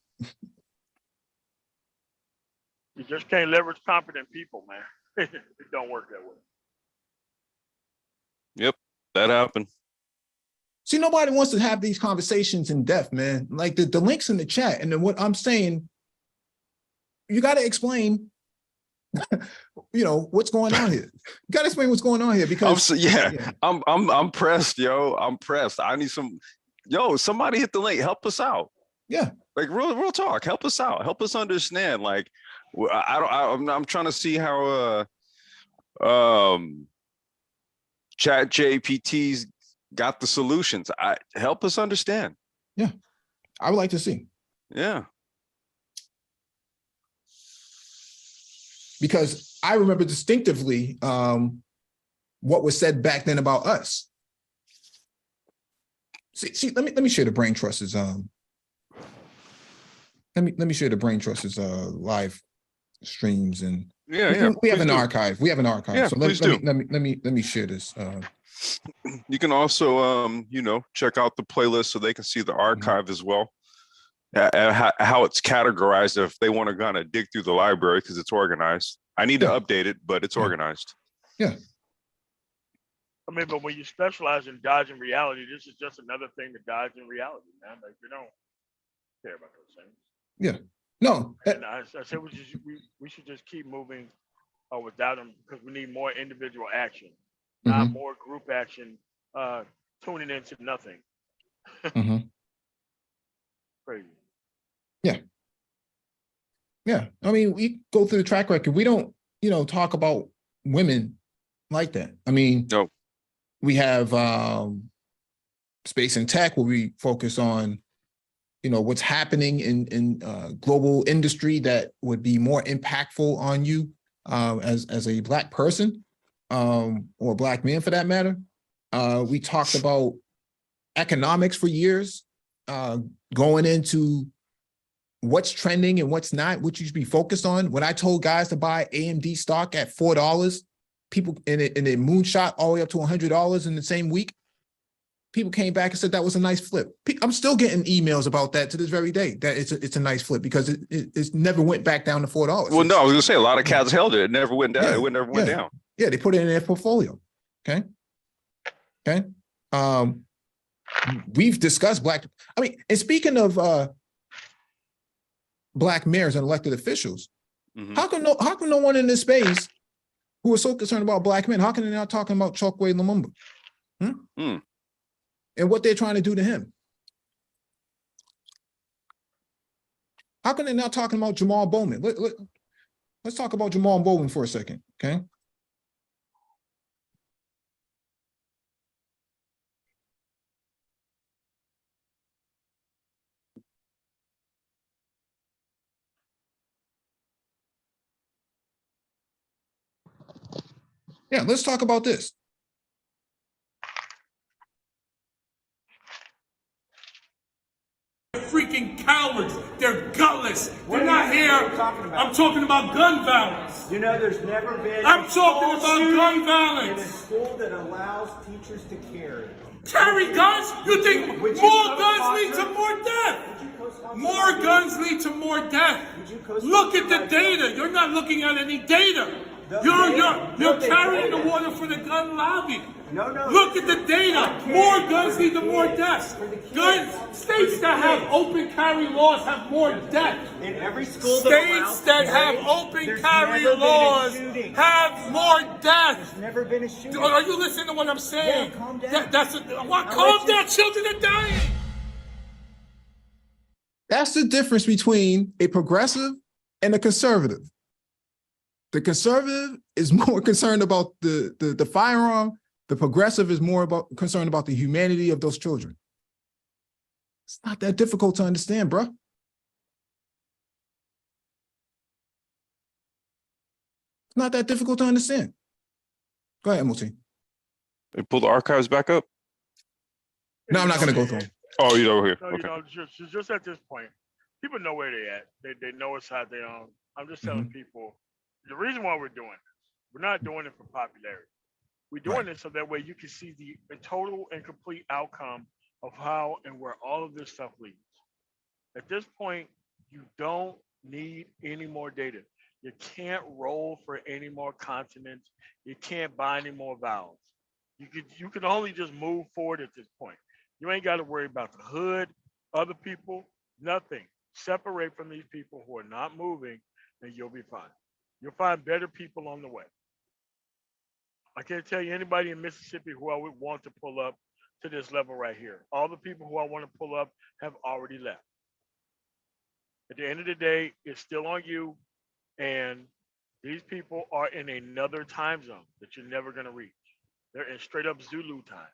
You just can't leverage competent people, man. It don't work that way. Yep, that happened. See, nobody wants to have these conversations in depth, man. Like the links in the chat, and then what I'm saying, you got to explain, you know, what's going on here. You got to explain what's going on here because I'm pressed, yo. I'm pressed. I need somebody hit the link. Help us out. Yeah, like real talk. Help us out. Help us understand. Like, I'm trying to see how Chat JPT's got the solutions. Help us understand. Yeah, I would like to see. Yeah. Because I remember distinctively what was said back then about us. See, let me share the Brain Trust's let me share the Brain Trust's live streams, and we have an archive. We have an archive. Yeah, so let me share this. You can also check out the playlist so they can see the archive as well. How it's categorized if they want to kind of dig through the library, because it's organized. I need to update it, but it's organized. Yeah. I mean, but when you specialize in dodging reality, this is just another thing to dodge in reality, man. Like, we don't care about those things. Yeah. No. And I said we should just keep moving without them, because we need more individual action, not more group action, tuning into nothing. Crazy. Yeah. Yeah. I mean, we go through the track record. We don't, talk about women like that. I mean, no. We have Space and Tech, where we focus on, what's happening in global industry that would be more impactful on you as a Black person or a Black man for that matter. We talked about economics for years, going into what's trending and what's not, what you should be focused on. When I told guys to buy AMD stock at $4, people in it moonshot all the way up to $100 in the same week. People came back and said that was a nice flip. I'm still getting emails about that to this very day, that it's a nice flip, because it never went back down to $4. Well, no, I was gonna say a lot of cats held it. It never went down. It never went down. Yeah, they put it in their portfolio. Okay. We've discussed and speaking of Black mayors and elected officials, how come no one in this space who are so concerned about Black men, how come they're not talking about Chokwe Lumumba? And what they're trying to do to him? How come they're not talking about Jamal Bowman? Let's talk about Jamal Bowman for a second, okay? Yeah, let's talk about this. Freaking cowards. They're gutless. They're not here. I'm talking about gun violence. There's never been. I'm talking about gun violence. In a school that allows teachers to carry guns? You think more guns lead to more death? More guns lead to more death. Look at the data. You're not looking at any data. You're carrying the water for the gun lobby. No. Look at the data. More guns lead to more deaths. States that have open carry laws have more deaths. In every school states that have open carry laws have more deaths. There's never been a shooting. Are you listening to what I'm saying? Yeah, calm down. Calm down. Children are dying. That's the difference between a progressive and a conservative. The conservative is more concerned about the firearm. The progressive is more concerned about the humanity of those children. It's not that difficult to understand, bro. It's not that difficult to understand. Go ahead, MOT. They pull the archives back up. No, I'm not going to go through them. Oh, you're over here. No, Okay. you know, just at this point, people know where they at. They know it's how they I'm just telling people the reason why we're doing this. We're not doing it for popularity. We're doing it so that way you can see the total and complete outcome of how and where all of this stuff leads. At this point, you don't need any more data. You can't roll for any more continents. You can't buy any more vowels. You can only just move forward at this point. You ain't got to worry about the hood, other people, nothing. Separate from these people who are not moving, and you'll be fine. You'll find better people on the way. I can't tell you anybody in Mississippi who I would want to pull up to this level right here. All the people who I want to pull up have already left. At the end of the day, it's still on you, and these people are in another time zone that you're never going to reach. They're in straight up Zulu time.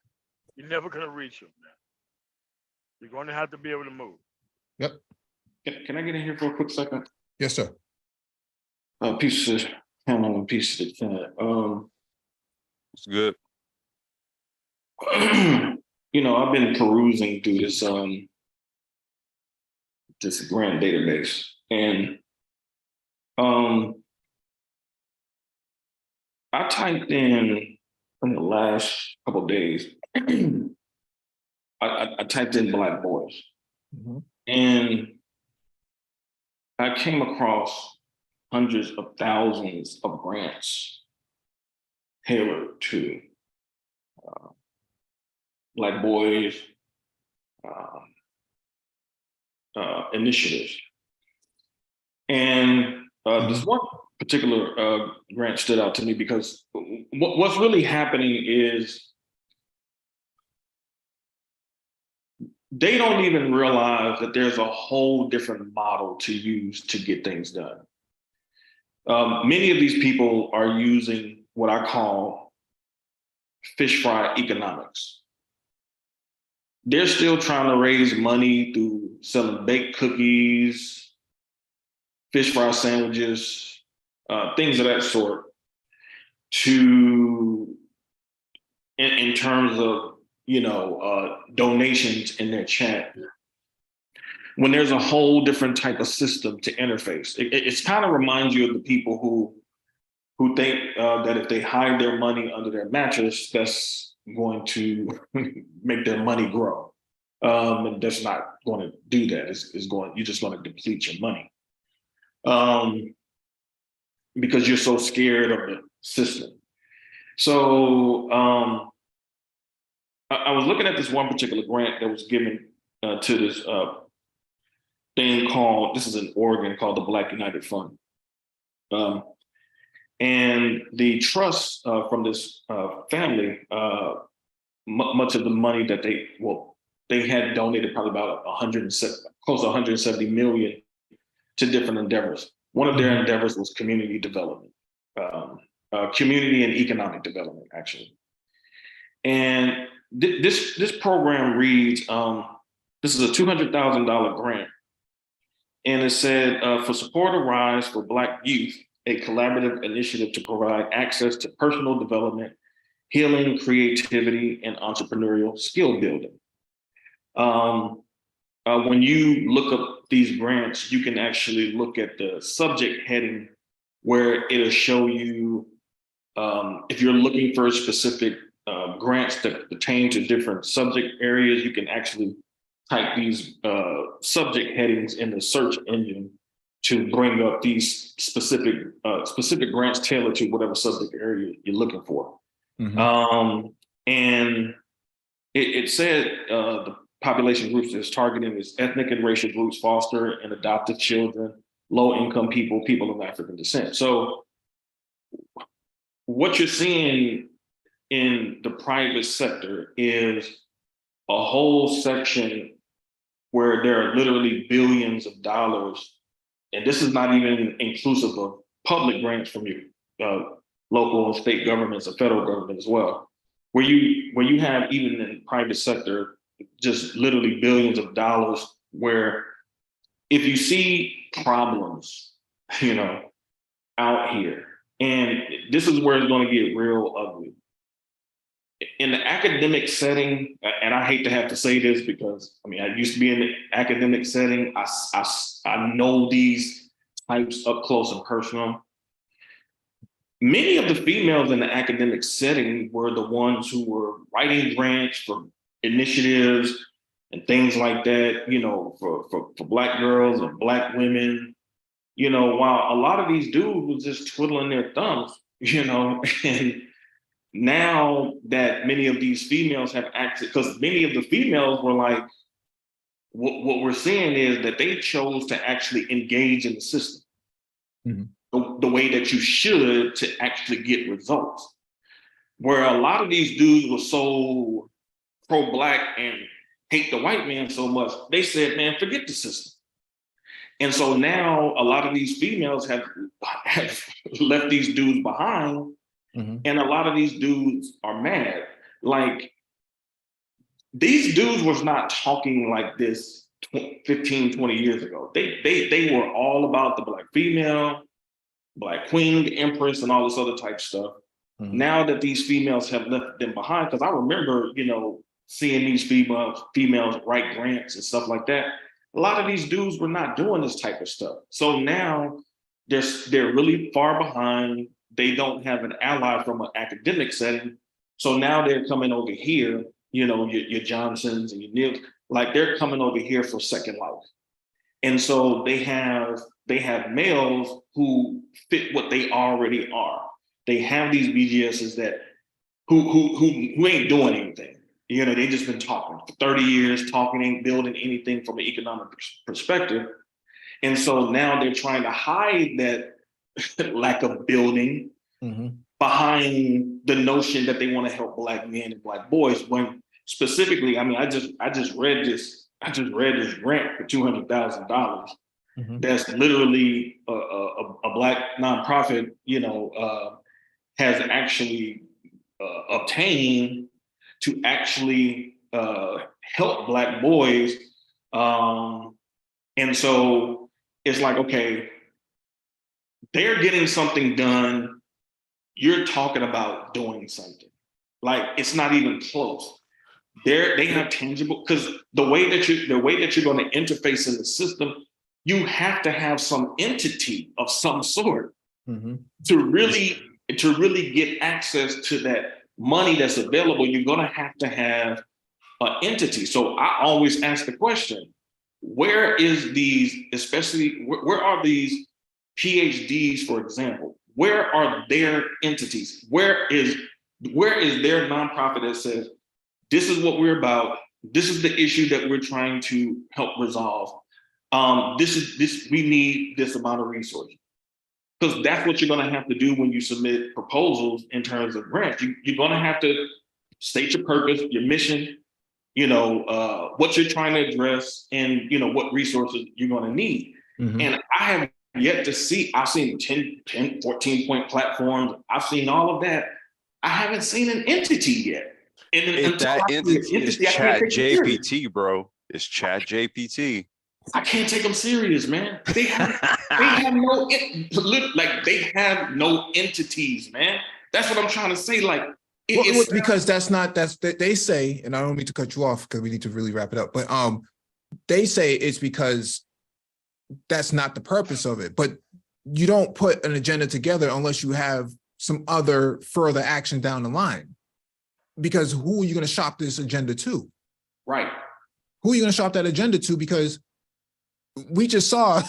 You're never going to reach them, man. You're going to have to be able to move. Yep. Can I get in here for a quick second? Yes, sir. Piece of panel and piece of the tent. It's good. You know, I've been perusing through this this grant database, and I typed in the last couple of days. I typed in Black boys, and I came across hundreds of thousands of grants tailored to Black boys initiatives. And this one particular grant stood out to me because what's really happening is they don't even realize that there's a whole different model to use to get things done. Many of these people are using what I call fish fry economics. They're still trying to raise money through selling baked cookies, fish fry sandwiches, things of that sort, in terms of, donations in their chat. When there's a whole different type of system to interface, it kind of reminds you of the people who think that if they hide their money under their mattress, that's going to make their money grow. And that's not going to do that. You're just going to deplete your money. Because you're so scared of the system. So I was looking at this one particular grant that was given to this thing called, this is in Oregon, called the Black United Fund. And the trust from this family, much of the money that they had donated probably about close to 170 million to different endeavors. One of their endeavors was community development, community and economic development, actually. And this program reads, this is a $200,000 grant. And it said, for support arise for Black youth, a collaborative initiative to provide access to personal development, healing, creativity, and entrepreneurial skill building. When you look up these grants, you can actually look at the subject heading where it'll show you, if you're looking for specific grants that pertain to different subject areas, you can actually type these subject headings in the search engine to bring up these specific grants tailored to whatever subject area you're looking for. And it said the population groups it's targeting is ethnic and racial groups, foster and adoptive children, low-income people, people of African descent. So what you're seeing in the private sector is a whole section where there are literally billions of dollars, and this is not even inclusive of public grants from your local and state governments and federal government as well, where you have even in the private sector just literally billions of dollars, where if you see problems, out here, And this is where it's going to get real ugly. In the academic setting, and I hate to have to say this because, I mean, I used to be in the academic setting. I know these types up close and personal. Many of the females in the academic setting were the ones who were writing grants for initiatives and things like that, you know, for Black girls or Black women, you know, while a lot of these dudes was just twiddling their thumbs, you know, and now that many of these females have access, because many of the females were like, what we're seeing is that they chose to actually engage in the system the way that you should to actually get results. Where a lot of these dudes were so pro-Black and hate the white man so much, they said, man, forget the system. And so now a lot of these females have left these dudes behind. And a lot of these dudes are mad. Like, these dudes was not talking like this 15, 20 years ago. They were all about the Black female, Black queen, the empress, and all this other type stuff. Now that these females have left them behind, because I remember, you know, seeing these females write grants and stuff like that. A lot of these dudes were not doing this type of stuff. So now they're really far behind. They don't have an ally from an academic setting. So now they're coming over here, you know, your Johnsons and your Neils, like they're coming over here for second life. And so they have males who fit what they already are. They have these BGSs that who ain't doing anything. You know, they just been talking for 30 years, talking, ain't building anything from an economic perspective. And so now they're trying to hide that lack of building behind the notion that they want to help Black men and Black boys. When specifically, I mean, I just read this grant for $200,000. That's literally a Black nonprofit, you know, has actually obtained to actually help Black boys. And so it's like, okay, they're getting something done. You're talking about doing something. Like, it's not even close. They have tangible, because the way that you're going to interface in the system, you have to have some entity of some sort to really get access to that money that's available. You're going to have an entity. So I always ask the question, where is these, especially, where are these PhDs, for example? Where are their entities? Where is their nonprofit that says, this is what we're about, this is the issue that we're trying to help resolve. We need this amount of resources. Because that's what you're going to have to do when you submit proposals in terms of grants. You're going to have to state your purpose, your mission, you know, what you're trying to address, and, you know, what resources you're going to need. And I have yet to see, I've seen 10, 14-point platforms. I've seen all of that. I haven't seen an entity yet. And that entity is Chat GPT, bro. It's Chat GPT. I can't take them serious, man. They have no entities, man. That's what I'm trying to say. Like, because they say, and I don't mean to cut you off because we need to really wrap it up, but they say it's because that's not the purpose of it. But you don't put an agenda together unless you have some other further action down the line. Because who are you going to shop this agenda to? Right. Who are you going to shop that agenda to? Because we just saw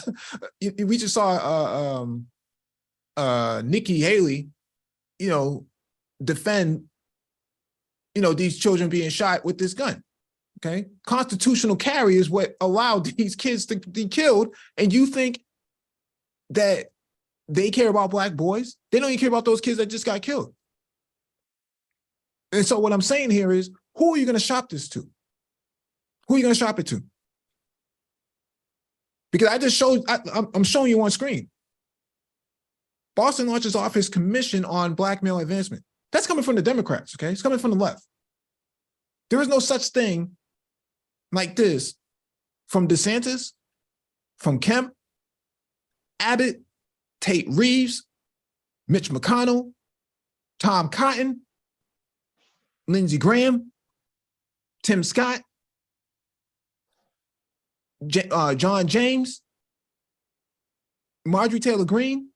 Nikki Haley, you know, defend, you know, these children being shot with this gun. Okay, constitutional carry is what allowed these kids to be killed, and you think that they care about Black boys? They don't even care about those kids that just got killed. And so what I'm saying here is, who are you going to shop this to? Who are you going to shop it to? Because I just showed, I'm showing you on screen. Boston launches off his commission on Black male advancement. That's coming from the Democrats, okay? It's coming from the left. There is no such thing like this from DeSantis, from Kemp, Abbott, Tate Reeves, Mitch McConnell, Tom Cotton, Lindsey Graham, Tim Scott, John James, Marjorie Taylor Greene,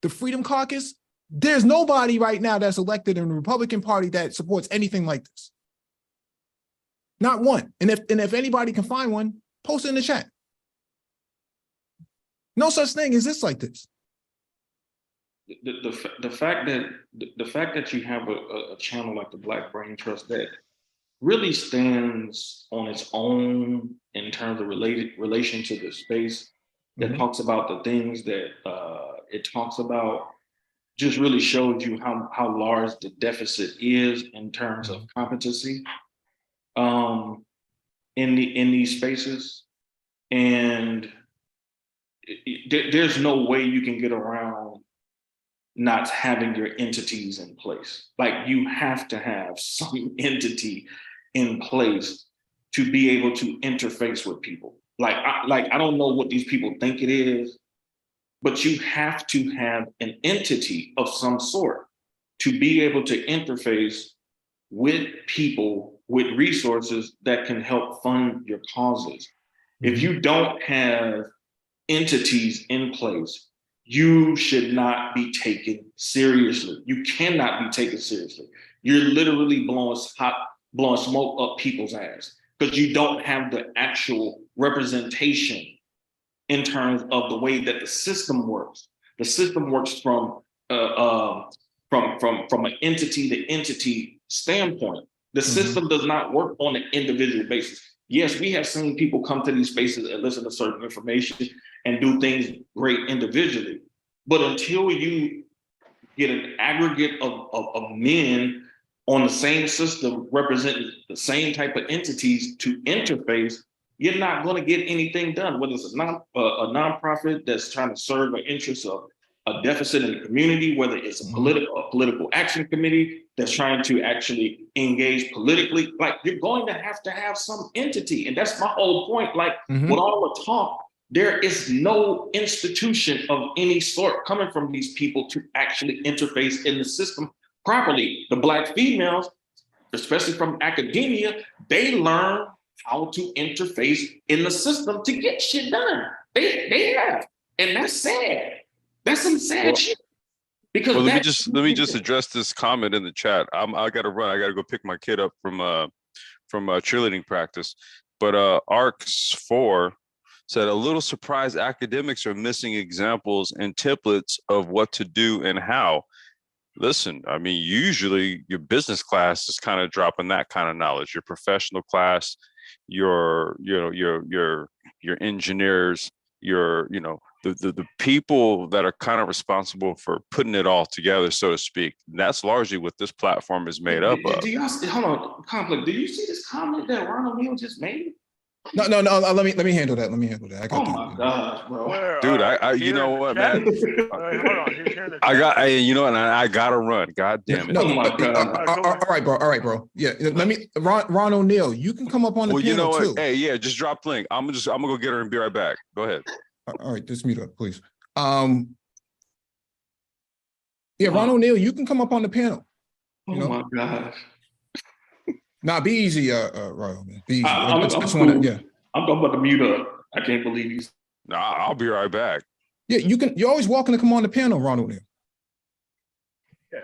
the Freedom Caucus. There's nobody right now that's elected in the Republican Party that supports anything like this. Not one. And if anybody can find one, post it in the chat. No such thing as this like this. The fact that you have a channel like the Black Brain Trust that really stands on its own in terms of relation to the space, that talks about the things that it talks about, just really showed you how large the deficit is in terms of competency in these spaces. And there's no way you can get around not having your entities in place. Like, you have to have some entity in place to be able to interface with people. I don't know what these people think it is, but you have to have an entity of some sort to be able to interface with people with resources that can help fund your causes. If you don't have entities in place, you should not be taken seriously. You cannot be taken seriously. You're literally blowing smoke up people's ass because you don't have the actual representation in terms of the way that the system works. The system works from an entity to entity standpoint. The system does not work on an individual basis. Yes, we have seen people come to these spaces and listen to certain information and do things great individually. But until you get an aggregate of men on the same system representing the same type of entities to interface, you're not going to get anything done. Whether it's a nonprofit that's trying to serve the interests of a deficit in the community, whether it's a political action committee that's trying to actually engage politically, like, you're going to have some entity. And that's my whole point. Like, with all the talk, there is no institution of any sort coming from these people to actually interface in the system properly. The Black females, especially from academia, they learn how to interface in the system to get shit done. They have, and that's sad. That's some sad shit. Because let me just address this comment in the chat. I gotta run. I gotta go pick my kid up from cheerleading practice. But ARCS4 said, a little surprised academics are missing examples and templates of what to do and how. Listen, I mean, usually your business class is kind of dropping that kind of knowledge. Your professional class, your engineers, the people that are kind of responsible for putting it all together, so to speak. And that's largely what this platform is made up of. Hold on, Complex. Do you see this comment that Ron O'Neal just made? No. Let me handle that. I got my gosh, bro. Dude, I you know what, man? Hold on. I gotta run. God damn it. No, all right, bro. Yeah, let me. Ron O'Neal, you can come up on the panel, you know what? too. Hey, yeah, just drop the link. I'm gonna go get her and be right back. Go ahead. All right, just mute up, please. Yeah, Ron O'Neal, you can come up on the panel. My gosh. Nah, be easy, Ron. Be easy. I'm about to mute up. I can't believe you. Nah, I'll be right back. Yeah, you can. You're always welcome to come on the panel, Ron O'Neal. Yeah,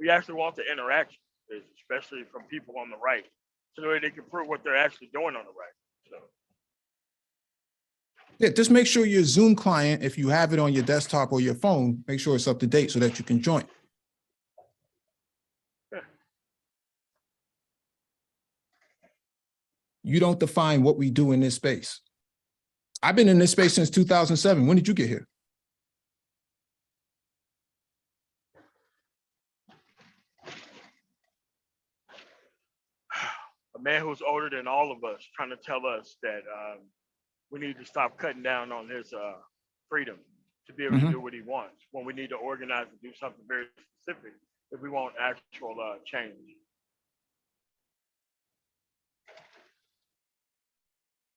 we actually want the interaction, especially from people on the right, so that they can prove what they're actually doing on the right. So. Yeah, just make sure your Zoom client, if you have it on your desktop or your phone, make sure it's up to date so that you can join. You don't define what we do in this space. I've been in this space since 2007. When did you get here? A man who's older than all of us trying to tell us that we need to stop cutting down on his freedom to be able to do what he wants, when we need to organize and do something very specific if we want actual change.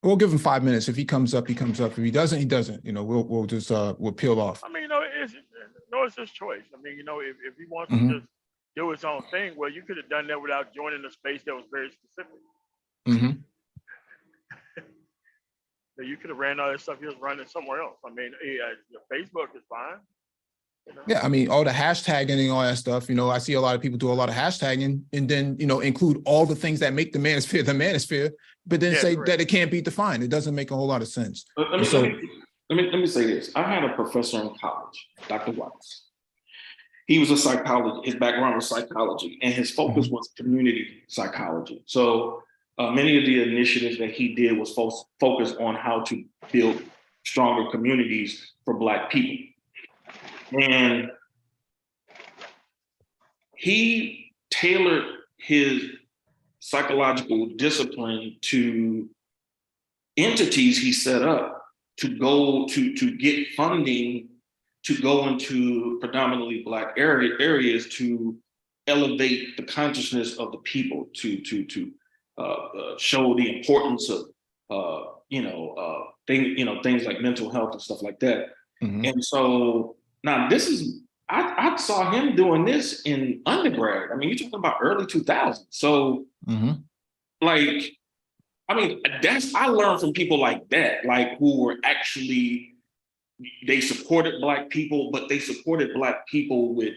We'll give him 5 minutes. If he comes up, he comes up. If he doesn't, he doesn't. We'll just we'll peel off. I mean, it's his choice. I mean, if he wants Mhm. to just do his own thing, well, you could have done that without joining a space that was very specific. Mm-hmm. So you could have ran all that stuff he was running somewhere else. I mean, your Facebook is fine. Yeah, I mean, all the hashtagging and all that stuff, I see a lot of people do a lot of hashtagging and then, include all the things that make the manosphere, but then say correct. that it can't be defined. It doesn't make a whole lot of sense. Let me say this. I had a professor in college, Dr. Watts. He was a psychologist. His background was psychology, and his focus was community psychology. So many of the initiatives that he did was focused on how to build stronger communities for Black people. And he tailored his psychological discipline to entities he set up to go to get funding to go into predominantly Black areas to elevate the consciousness of the people, to show the importance of things like mental health and stuff like that. Mm-hmm. And so now this is I saw him doing this in undergrad. I mean, you're talking about early 2000s. So like, I mean, I learned from people like that, like who were actually, they supported Black people, but they supported Black people with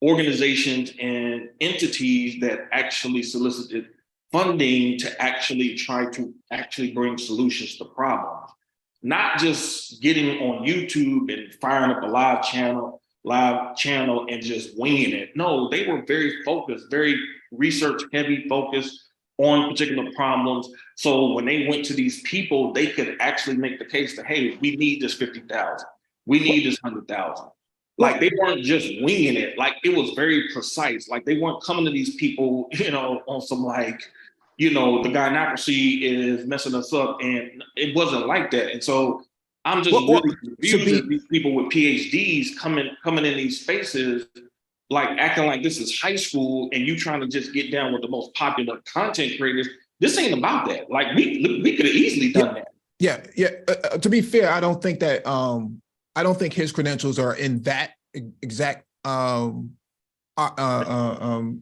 organizations and entities that actually solicited funding to actually try to actually bring solutions to problems. Not just getting on YouTube and firing up a live channel and just winging it. No, they were very focused, very research heavy, focused on particular problems. So when they went to these people, they could actually make the case that, hey, we need this 50,000. We need this 100,000. Like they weren't just winging it. Like it was very precise. Like they weren't coming to these people, on some like, the gynocracy is messing us up, and it wasn't like that. And so I'm just really confused at these people with PhDs coming in these spaces, like acting like this is high school, and you trying to just get down with the most popular content creators. This ain't about that. Like we could have easily done that. Yeah. To be fair, I don't think that I don't think his credentials are in that exact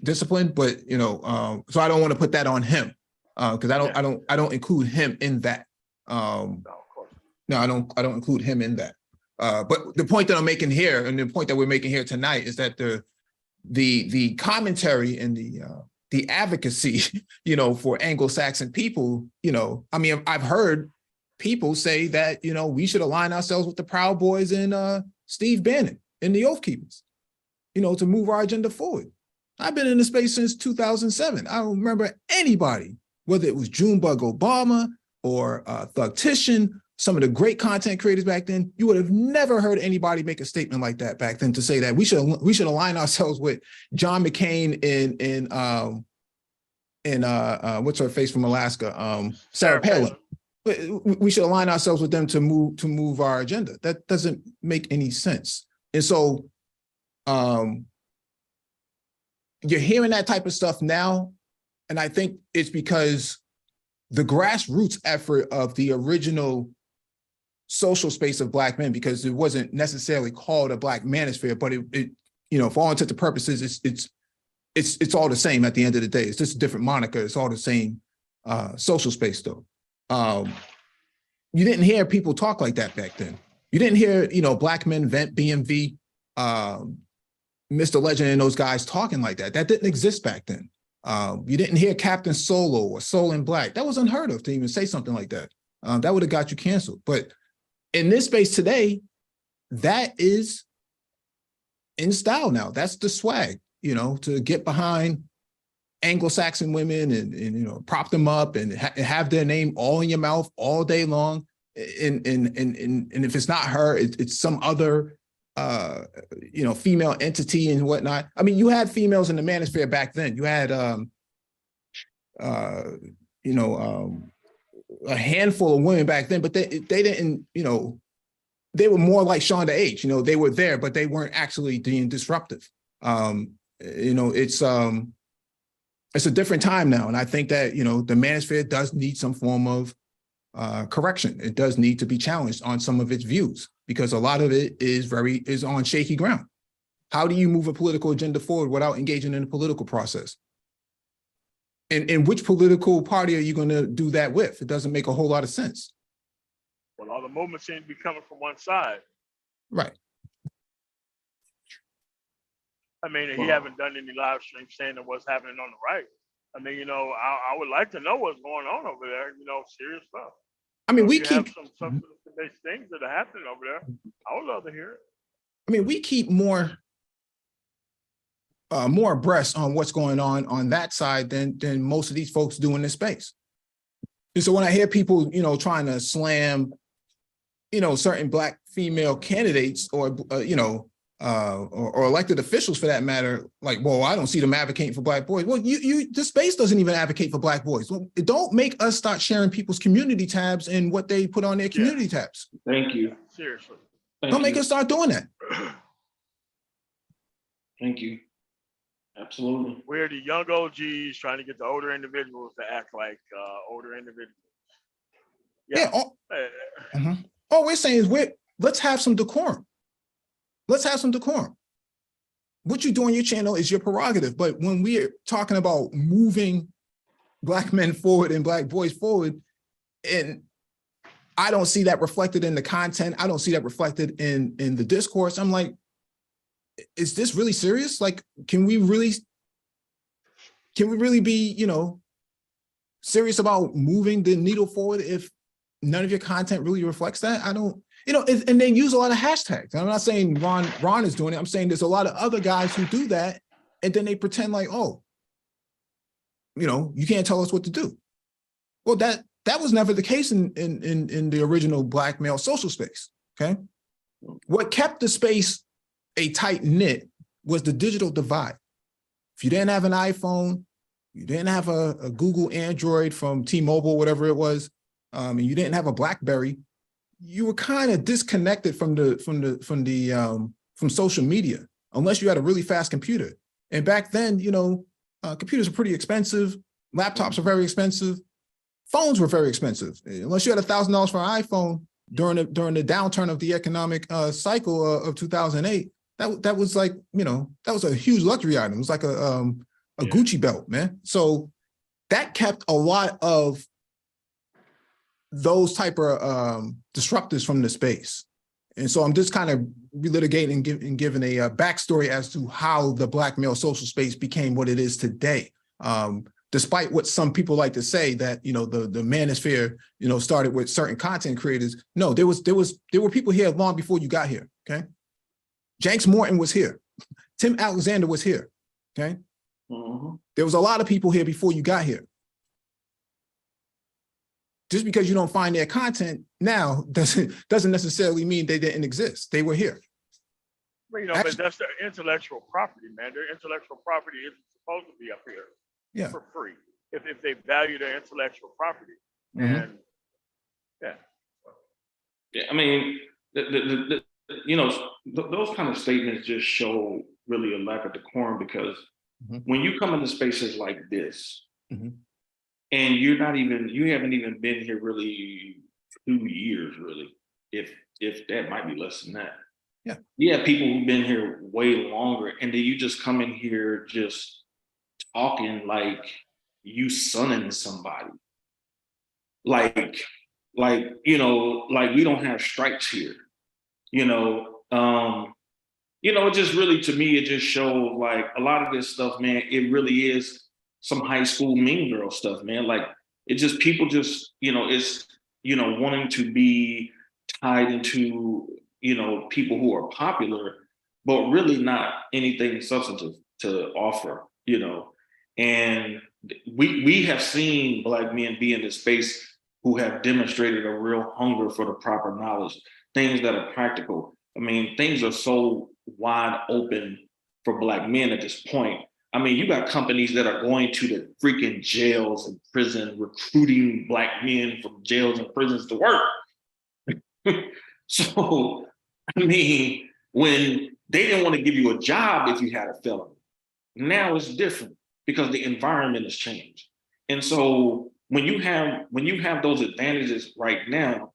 discipline, but so I don't want to put that on him because I don't include him in that. No, I don't include him in that. But the point that I'm making here, and the point that we're making here tonight, is that the commentary and the advocacy, for Anglo-Saxon people, I mean, I've heard people say that we should align ourselves with the Proud Boys and Steve Bannon and the Oath Keepers, to move our agenda forward. I've been in the space since 2007. I don't remember anybody, whether it was Junebug Obama or Thugtician, some of the great content creators back then, you would have never heard anybody make a statement like that back then to say that we should align ourselves with John McCain and what's her face from Alaska, Sarah Palin. We should align ourselves with them to move our agenda. That doesn't make any sense. And so you're hearing that type of stuff now, and I think it's because the grassroots effort of the original social space of Black men, because it wasn't necessarily called a Black manosphere, but it for all intents and purposes, it's all the same at the end of the day. It's just a different moniker. It's all the same social space though. You didn't hear people talk like that back then. You didn't hear, Black men, Vent, BMV, Mr. Legend and those guys talking like that. That didn't exist back then. You didn't hear Captain Solo or Soul in Black. That was unheard of to even say something like that. That would have got you canceled. But in this space today, that is in style now. That's the swag, to get behind Anglo-Saxon women and prop them up and have their name all in your mouth all day long. And if it's not her, it's some other female entity and whatnot. I mean, you had females in the manosphere back then. You had a handful of women back then, but they didn't, they were more like Shonda H. They were there, but they weren't actually being disruptive. It's a different time now. And I think that, the manosphere does need some form of correction. It does need to be challenged on some of its views, because a lot of it is on shaky ground. How do you move a political agenda forward without engaging in the political process? And which political party are you going to do that with? It doesn't make a whole lot of sense. Well, all the movements seem to be coming from one side. Right. I mean, he haven't done any live stream saying that what's happening on the right. I mean, you know, I would like to know what's going on over there, you know, serious stuff. I mean, we you keep have some substance-based things that are happening over there. I would love to hear it. I mean, we keep more abreast on what's going on that side than most of these folks do in this space. And so when I hear people, you know, trying to slam, you know, certain Black female candidates or, you know, or elected officials for that matter, like, well, I don't see them advocating for Black boys. Well, the space doesn't even advocate for Black boys. Well, don't make us start sharing people's community tabs and what they put on their community tabs. Thank you. Seriously. Don't make us start doing that. Thank you. Absolutely. We're the young OGs trying to get the older individuals to act like older individuals. Yeah. All we're saying is let's have some decorum. Let's have some decorum. What you do on your channel is your prerogative. But when we're talking about moving Black men forward and Black boys forward, and I don't see that reflected in the content, I don't see that reflected in the discourse, I'm like, is this really serious? Like, can we really be, you know, serious about moving the needle forward if none of your content really reflects that? I don't, you know, and they use a lot of hashtags. I'm not saying Ron is doing it. I'm saying there's a lot of other guys who do that, and then they pretend like, oh, you know, you can't tell us what to do. Well, that was never the case in the original Black male social space. Okay, what kept the space a tight knit was the digital divide. If you didn't have an iPhone, you didn't have a Google Android from T-Mobile, whatever it was, and you didn't have a BlackBerry, you were kind of disconnected from social media, unless you had a really fast computer. And back then, you know, computers are pretty expensive. Laptops are very expensive. Phones were very expensive. Unless you had $1,000 for an iPhone during the downturn of the economic cycle of 2008, that was like, you know, that was a huge luxury item. It was like a Gucci belt, man. So that kept a lot of those type of disruptors from the space. And so I'm just kind of relitigating and giving a backstory as to how the Black male social space became what it is today. Despite what some people like to say that, you know, the manosphere, you know, started with certain content creators. No, there were people here long before you got here, okay? Janks Morton was here. Tim Alexander was here, okay? There was a lot of people here before you got here. Just because you don't find their content now doesn't necessarily mean they didn't exist. They were here. Well, you know, but that's their intellectual property, man. Their intellectual property isn't supposed to be up here for free. If they value their intellectual property. And I mean, you know, those kind of statements just show really a lack of decorum, because when you come into spaces like this, and you haven't even been here really 2 years, really, if that, might be less than that. Yeah, people who've been here way longer, and then you just come in here just talking like you sonning somebody. Like, you know, like we don't have stripes here. You know, it just really, to me, it just shows like a lot of this stuff, man, it really is some high school mean girl stuff, man. Like, it just, people just, you know, it's, you know, wanting to be tied into, you know, people who are popular, but really not anything substantive to offer, you know. And we have seen Black men be in this space who have demonstrated a real hunger for the proper knowledge, things that are practical. I mean, things are so wide open for Black men at this point. I mean, you got companies that are going to the freaking jails and prison, recruiting Black men from jails and prisons to work. So, I mean, when they didn't want to give you a job if you had a felony, now it's different because the environment has changed. And so when you have those advantages right now,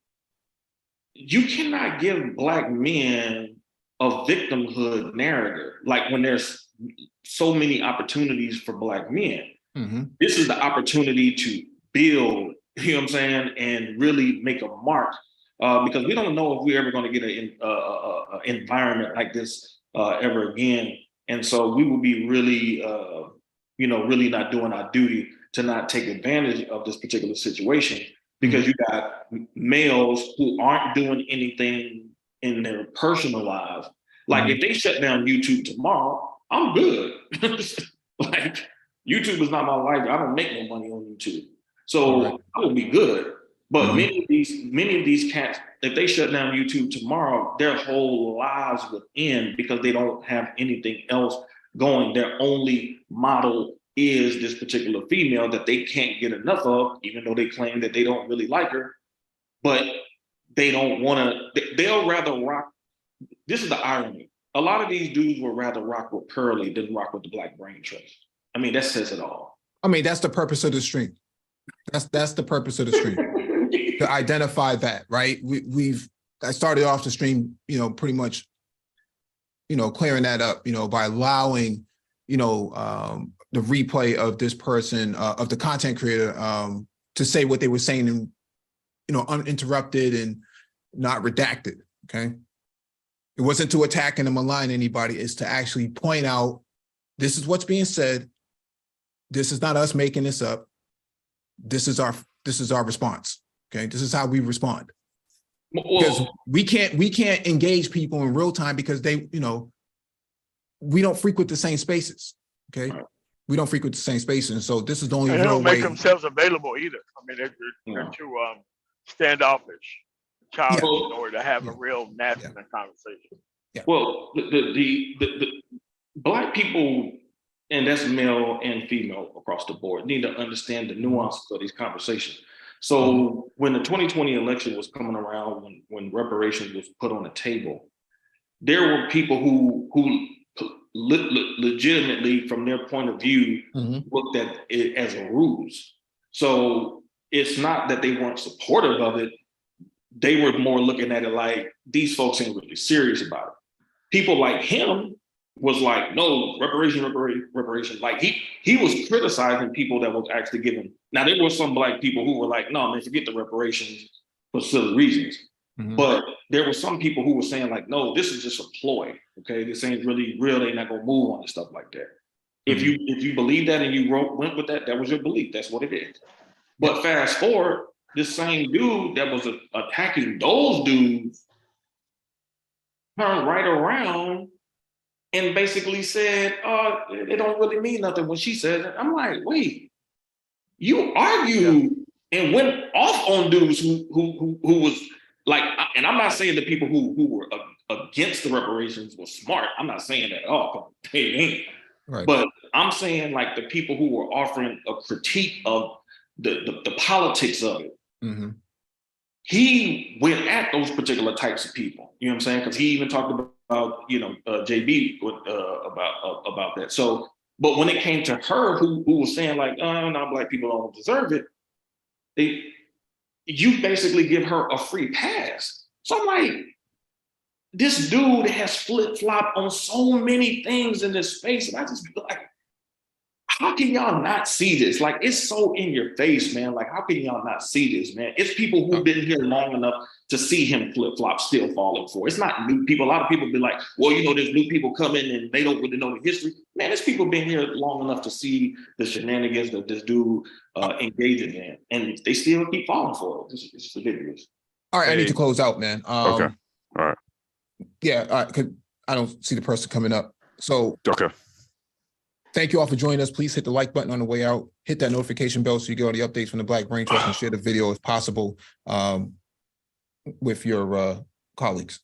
you cannot give Black men a victimhood narrative. Like when there's so many opportunities for Black men, this is the opportunity to build, you know what I'm saying, and really make a mark, because we don't know if we're ever going to get an environment like this ever again. And so we will be really, really not doing our duty to not take advantage of this particular situation, because you got males who aren't doing anything in their personal lives. Like if they shut down YouTube tomorrow, I'm good. Like YouTube is not my life. I don't make no money on YouTube. So I will be good. But many of these cats, if they shut down YouTube tomorrow, their whole lives would end because they don't have anything else going. Their only model is this particular female that they can't get enough of, even though they claim that they don't really like her. But they don't want to, they'll rather rock. This is the irony. A lot of these dudes would rather rock with Pearly than rock with the Black Brain Trust. I mean, that says it all. I mean, that's the purpose of the stream. That's the purpose of the stream. To identify that, right? I started off the stream, pretty much, clearing that up, by allowing, the replay of this person, of the content creator, to say what they were saying, and, uninterrupted and not redacted. Okay. It wasn't to attack and to malign anybody. It's to actually point out, this is what's being said. This is not us making this up. This is our response. Okay, this is how we respond. Because we can't engage people in real time because they, we don't frequent the same spaces. Okay, we don't frequent the same spaces, and so this is the only. They don't make themselves available either. I mean, they're too standoffish, childish in order to have a real national conversation. Yeah. Well, the Black people, and that's male and female across the board, need to understand the nuances of these conversations. So when the 2020 election was coming around, when reparations was put on the table, there were people who legitimately, from their point of view, looked at it as a ruse. So it's not that they weren't supportive of it. They were more looking at it like, these folks ain't really serious about it. People like him was like, no, reparation. Like he was criticizing people that was actually giving. Now there were some Black people who were like, no, man, forget the reparations for silly reasons. But there were some people who were saying like, no, this is just a ploy. Okay, this ain't really real. They're not gonna move on and stuff like that. If you believe that and you went with that, that was your belief. That's what it is. But fast forward, this same dude that was attacking those dudes turned right around and basically said, it don't really mean nothing when she said it. I'm like, wait, you argued and went off on dudes who was like, and I'm not saying the people who were against the reparations were smart. I'm not saying that at all. They ain't. Right. But I'm saying like the people who were offering a critique of the politics of it. He went at those particular types of people. You know what I'm saying? Because he even talked about JB about that. So, but when it came to her, who was saying like, no, Black people don't deserve it, you basically give her a free pass. So I'm like, this dude has flip-flopped on so many things in this space, and I just be like, how can y'all not see this? Like, it's so in your face, man. Like, how can y'all not see this, man? It's people who've been here long enough to see him flip-flop still falling for. It's not new people. A lot of people be like, well, there's new people coming and they don't really know the history. Man, there's people been here long enough to see the shenanigans that this dude engaging in, and they still keep falling for it. It's ridiculous. All right, I need to close out, man. Okay. All right. Yeah, all right, because I don't see the person coming up. So okay. Thank you all for joining us. Please hit the like button on the way out. Hit that notification bell so you get all the updates from the Black Brain Trust, and share the video if possible with your colleagues.